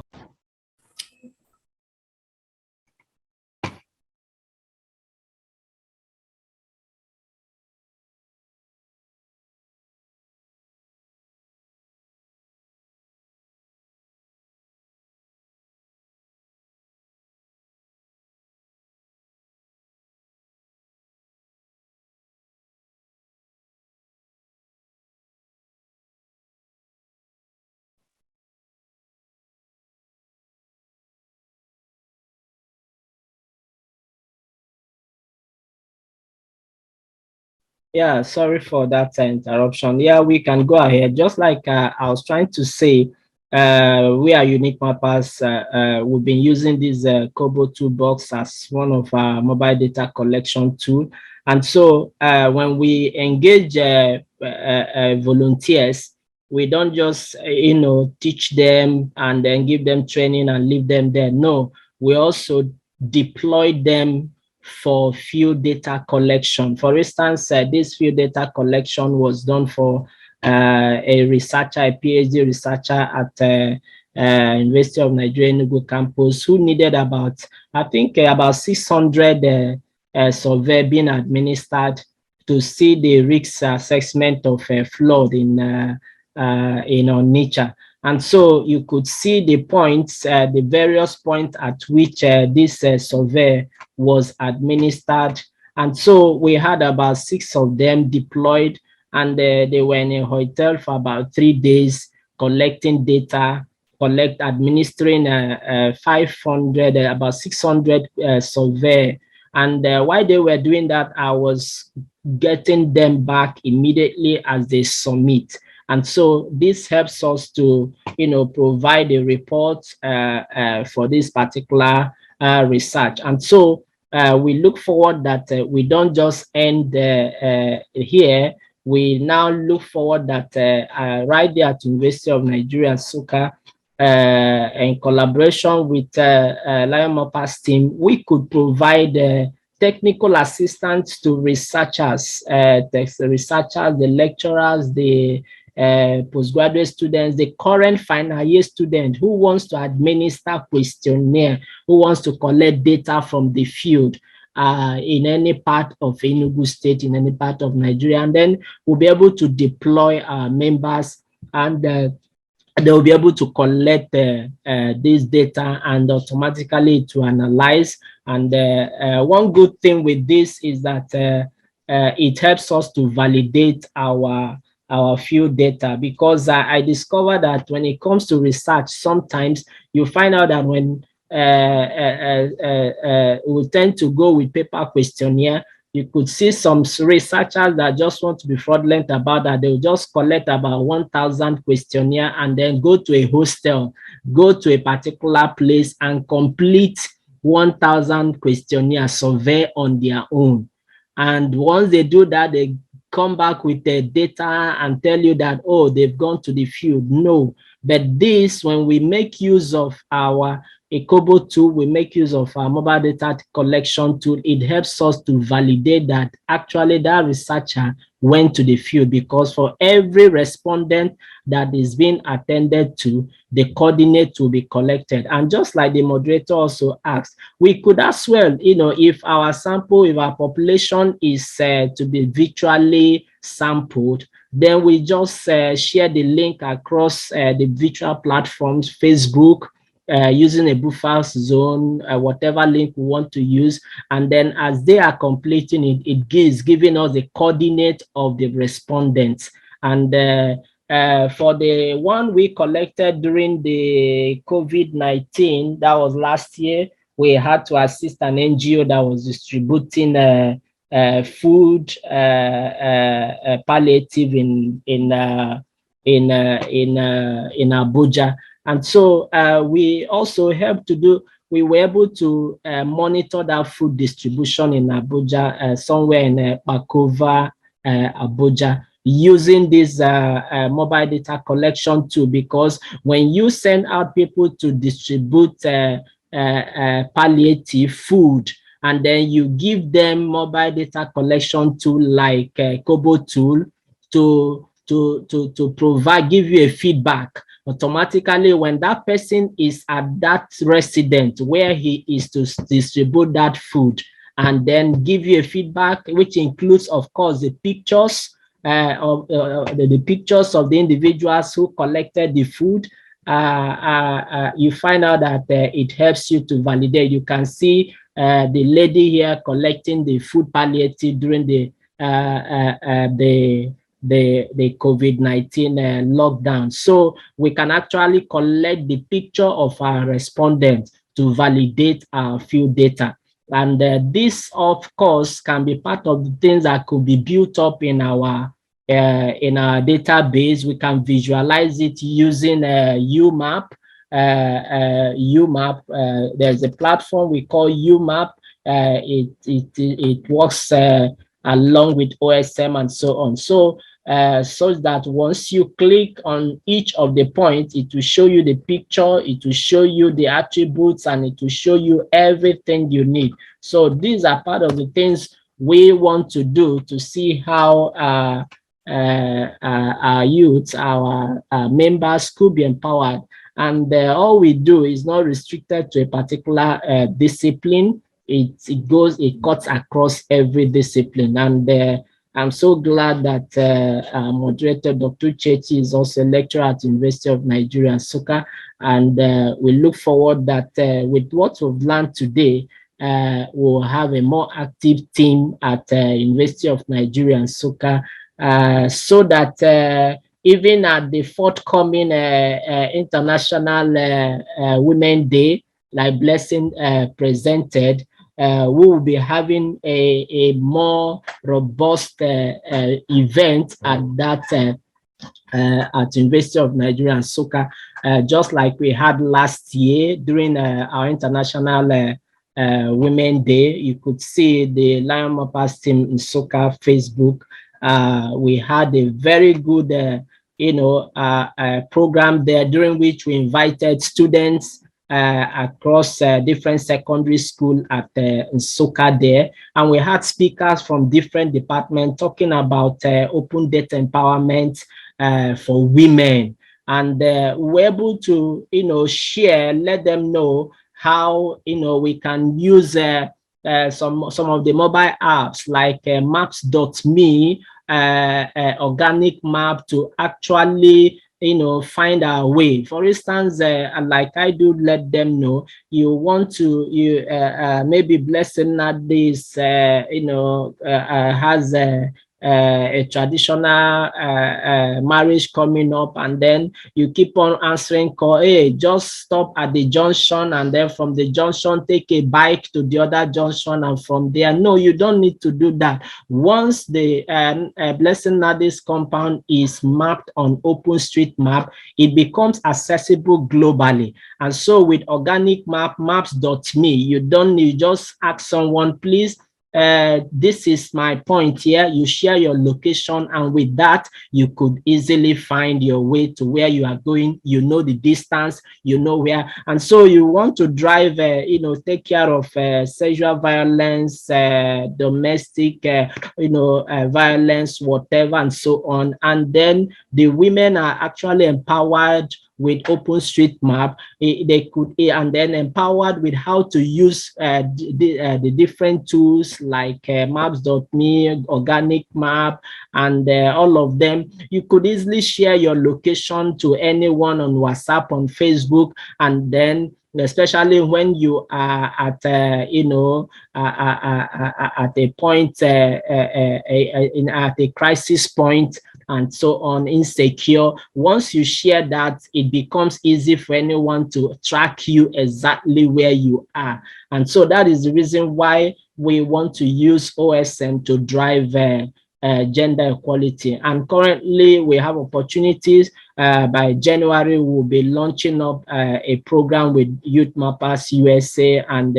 Speaker 5: Yeah, sorry for that interruption. Yeah, we can go ahead. Just like I was trying to say, we are Unique Mappers. We've been using this Kobo toolbox as one of our mobile data collection tool. And so when we engage volunteers, we don't just, teach them and then give them training and leave them there. No, we also deploy them for field data collection. For instance, this field data collection was done for a researcher, a PhD researcher at University of Nigeria Nsukka campus, who needed about 600 survey being administered to see the risk assessment of flood in Onitsha. And so you could see the points, the various points at which this survey was administered. And so we had about 6 of them deployed, and they were in a hotel for about 3 days collecting data, administering 500, about 600 survey. And while they were doing that, I was getting them back immediately as they submit. And so this helps us to, provide a report for this particular research. And so we look forward that we don't just end here. We now look forward that right there at University of Nigeria Nsukka, in collaboration with LionMappers team, we could provide technical assistance to researchers, the lecturers, the postgraduate students, the current final year student who wants to administer questionnaire, who wants to collect data from the field in any part of Enugu State, in any part of Nigeria. And then we'll be able to deploy our members, and they will be able to collect this data and automatically to analyze. And one good thing with this is that it helps us to validate our field data, because I discovered that when it comes to research, sometimes you find out that when we tend to go with paper questionnaire, you could see some researchers that just want to be fraudulent about that. They'll just collect about 1,000 questionnaire and then go to a hostel, go to a particular place and complete 1,000 questionnaire survey on their own. And once they do that, they come back with the data and tell you that, oh, they've gone to the field. No, but this, when we make use of our Kobo tool, we make use of our mobile data collection tool, it helps us to validate that actually that researcher went to the field, because for every respondent that is being attended to, the coordinates will be collected. And just like the moderator also asked, we could as well, if our sample, if our population is to be virtually sampled, then we just share the link across the virtual platforms, Facebook, using a buffer zone, whatever link we want to use. And then as they are completing it, it gives giving us the coordinate of the respondents. And for the one we collected during the COVID-19, that was last year, we had to assist an NGO that was distributing food, palliative in Abuja. And so we also helped to do, we were able to monitor that food distribution in Abuja, somewhere in Bakova, Abuja. using this mobile data collection tool, because when you send out people to distribute palliative food, and then you give them mobile data collection tool like Kobo tool to provide, give you a feedback automatically when that person is at that resident where he is to distribute that food, and then give you a feedback, which includes, of course, the pictures of the pictures of the individuals who collected the food. You find out that it helps you to validate. You can see the lady here collecting the food palliative during the COVID-19 lockdown. So we can actually collect the picture of our respondents to validate our field data. And this, of course, can be part of the things that could be built up in our database. We can visualize it using YouMap. There's a platform we call YouMap. It works along with OSM and so on. So that once you click on each of the points, it will show you the picture, it will show you the attributes, and it will show you everything you need. So these are part of the things we want to do to see how our youth, our members could be empowered. And all we do is not restricted to a particular discipline. It cuts across every discipline. And I'm so glad that our moderator, Dr. Chechi, is also a lecturer at University of Nigeria Nsukka. And we look forward that with what we've learned today, we'll have a more active team at University of Nigeria Nsukka, so that even at the forthcoming International Women's Day, like Blessing presented, we will be having a more robust event at that at University of Nigeria Nsukka, just like we had last year during our International Women's Day. You could see the LionMappers-Team-Nsukka Facebook. We had a very good program there, during which we invited students across different secondary schools at Nsukka there, and we had speakers from different departments talking about open data empowerment for women, and we were able to share, let them know how we can use some of the mobile apps like maps.me, organic map, to actually find our way. For instance, like I do let them know, you want to maybe Blessing Nnnadi has a traditional marriage coming up, and then you keep on answering call, hey, just stop at the junction, and then from the junction take a bike to the other junction, and from there. No, you don't need to do that. Once the Blessing Nnadi's compound is mapped on OpenStreetMap, it becomes accessible globally. And so with organic map, maps.me, you don't need, just ask someone, please, this is my point here. You share your location, and with that, you could easily find your way to where you are going. You know the distance, you know where. And so you want to drive, take care of sexual violence, domestic, violence, whatever, and so on. And then the women are actually empowered with OpenStreetMap. They could, and then empowered with how to use the different tools like maps.me, organic map, and all of them. You could easily share your location to anyone on WhatsApp, on Facebook, and then especially when you are at at a point at a crisis point, and so on, insecure. Once you share that, it becomes easy for anyone to track you exactly where you are. And so that is the reason why we want to use OSM to drive gender equality. And currently we have opportunities. By January, we'll be launching up a program with YouthMappers USA and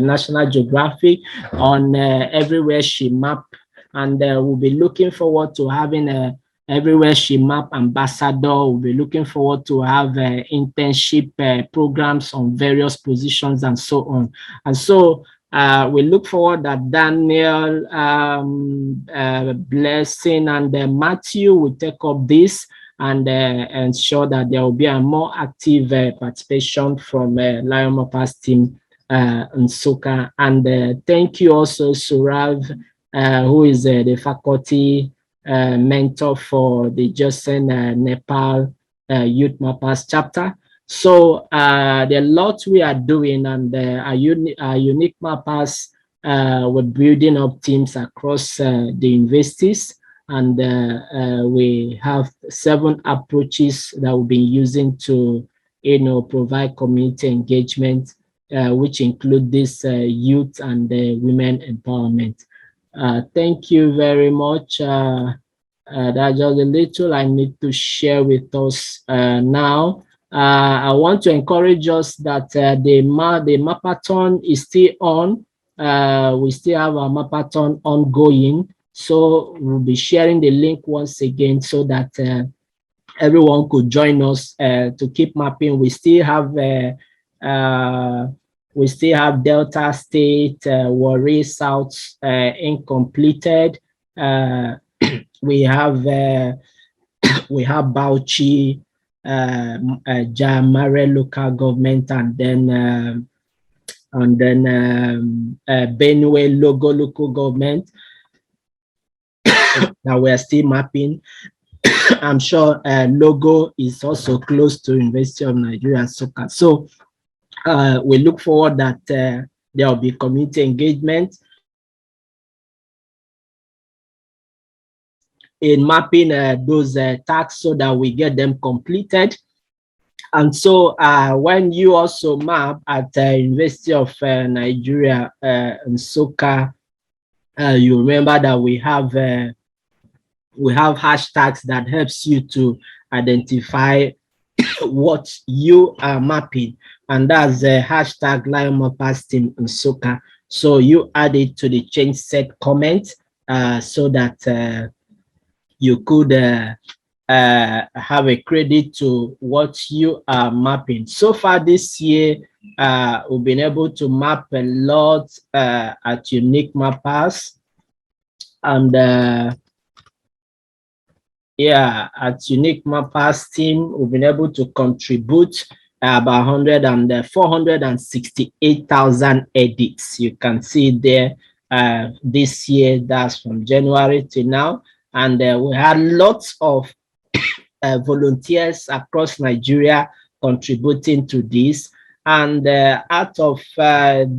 Speaker 5: National Geographic on Everywhere She Map and we'll be looking forward to having a Everywhere She Map ambassador. We'll be looking forward to have internship programs on various positions and so on. And so we look forward that Daniel, Blessing, and Mathew will take up this and ensure that there will be a more active participation from LionMappers-Team-Nsukka. And thank you also, Surav, who is the faculty mentor for the Nepal YouthMappers chapter. So there are a lot we are doing, and our unique mappers, we're building up teams across the universities, and we have 7 approaches that we've been using to, provide community engagement, which include this youth and women empowerment. Thank you very much. That's just a little I need to share with us now. I want to encourage us that the Mappathon is still on. We still have our Mappathon ongoing. So we'll be sharing the link once again so that everyone could join us to keep mapping. We still have Delta State, Warri South incompleted. We have Bauchi, Jamare local government, and then Benue local government that we are still mapping. I'm sure Logo is also close to University of Nigeria Nsukka. So we look forward that there will be community engagement in mapping those tasks so that we get them completed. And so when you also map at University of Nigeria Nsukka, you remember that we have hashtags that helps you to identify what you are mapping, and that's the hashtag LionMappers-Team-Nsukka. So you add it to the change set comment so that you could have a credit to what you are mapping. So far this year, we've been able to map a lot at Unique Mappers, and at Unique Mappers team, we've been able to contribute about 468,000 edits. You can see there this year, that's from January to now. And we had lots of volunteers across Nigeria contributing to this. And out of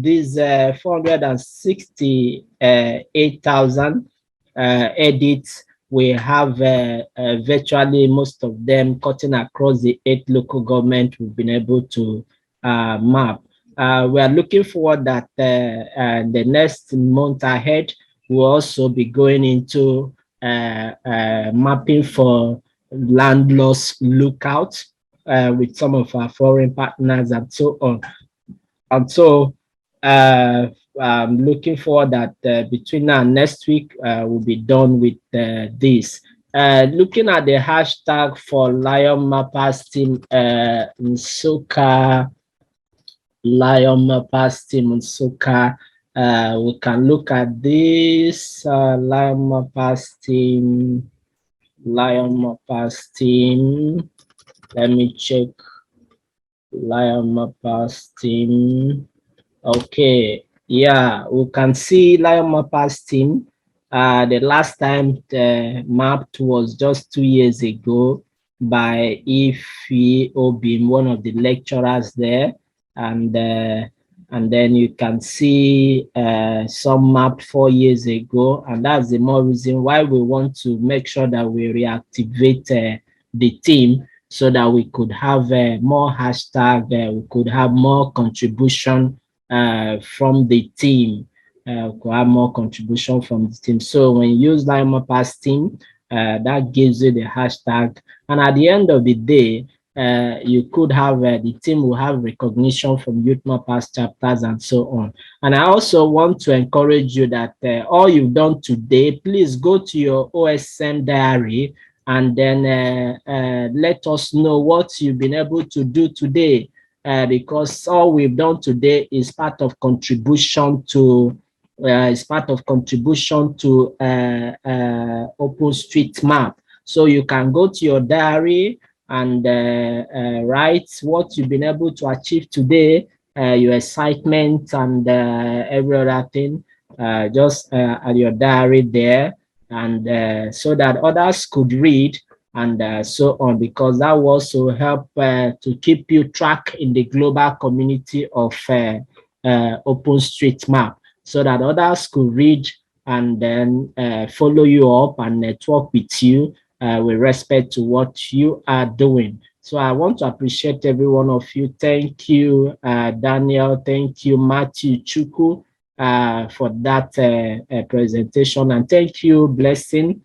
Speaker 5: these 468,000 edits, we have virtually most of them cutting across the 8 local governments we've been able to map. We are looking forward that the next month ahead, we'll also be going into mapping for land loss lookout with some of our foreign partners and so on. And so I'm looking forward that between now and next week, we'll be done with this. Looking at the hashtag for LionMappers-Team-Nsukka, LionMappers-Team-Nsukka, we can look at this LionMappers-Team. Let me check LionMappers-Team. Okay, yeah, we can see LionMappers-Team. The last time mapped was just 2 years ago by Ife Obim, one of the lecturers there, and then you can see some mapped 4 years ago, and that's the more reason why we want to make sure that we reactivate the team so that we could have more hashtag, we could have more contribution from the team. Could have more contribution from the team. So when you use LionMappers team, that gives you the hashtag. And at the end of the day, you could have the team will have recognition from YouthMappers chapters and so on. And I also want to encourage you that all you've done today, please go to your OSM diary and then let us know what you've been able to do today, because all we've done today is part of contribution to OpenStreetMap. So you can go to your diary and write what you've been able to achieve today, your excitement and every other thing, just at your diary there, and so that others could read and so on, because that will also help to keep you track in the global community of OpenStreetMap, so that others could read and then follow you up and network with you with respect to what you are doing. So I want to appreciate every one of you. Thank you, Daniel. Thank you, Mathew, Chukwu, for that presentation. And thank you, Blessing,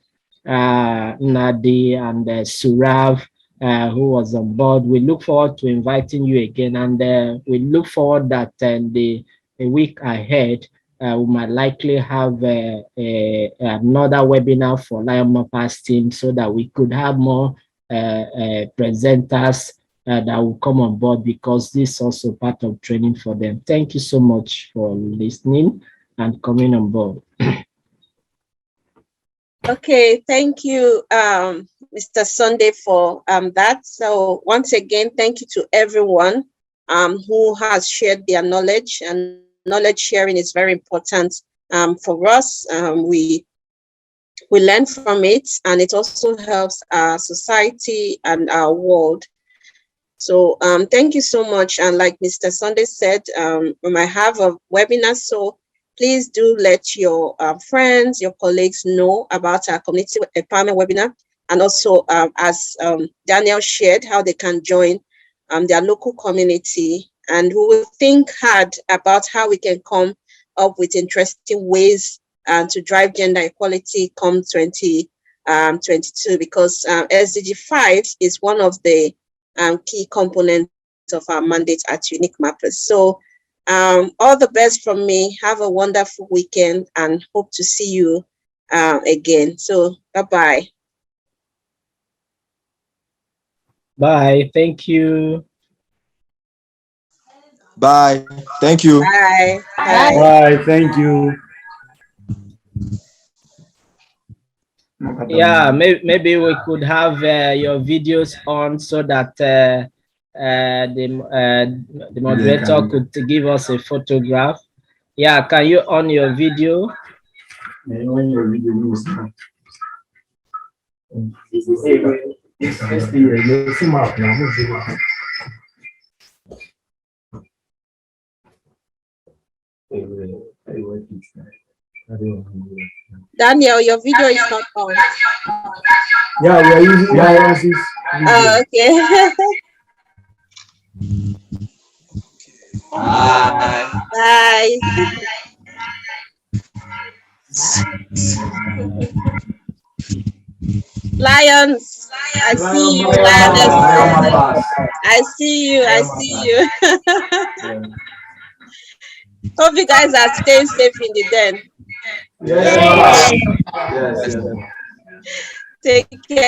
Speaker 5: Nnnadi, and Surav, who was on board. We look forward to inviting you again. And we look forward that the week ahead, we might likely have another webinar for LionMappers team, so that we could have more presenters that will come on board, because this is also part of training for them. Thank you so much for listening and coming on board.
Speaker 1: Okay, thank you, Mr. Sunday, for that. So once again, thank you to everyone who has shared their knowledge, and knowledge sharing is very important for us. We learn from it, and it also helps our society and our world. So thank you so much. And like Mr. Sunday said, we might have a webinar, so please do let your friends, your colleagues know about our community empowerment webinar, and also as Daniel shared, how they can join their local community. And we will think hard about how we can come up with interesting ways to drive gender equality come 2022, because SDG 5 is one of the key components of our mandate at YouthMappers. So all the best from me. Have a wonderful weekend, and hope to see you again. So bye-bye.
Speaker 5: Bye. Thank you.
Speaker 7: Bye. Thank you.
Speaker 1: Bye. Bye.
Speaker 4: Bye. Thank you.
Speaker 5: Yeah, maybe we could have your videos on, so that the moderator could give us a photograph. Yeah, can you on your video?
Speaker 1: Daniel, your video is not on.
Speaker 4: Yeah, we are using Lion's.
Speaker 1: Okay.
Speaker 7: Bye.
Speaker 1: Bye. Lions, I see you. Lioness, I see you. I see you. Hope you guys are staying safe in the den.
Speaker 7: Yes. Yes.
Speaker 1: Take care.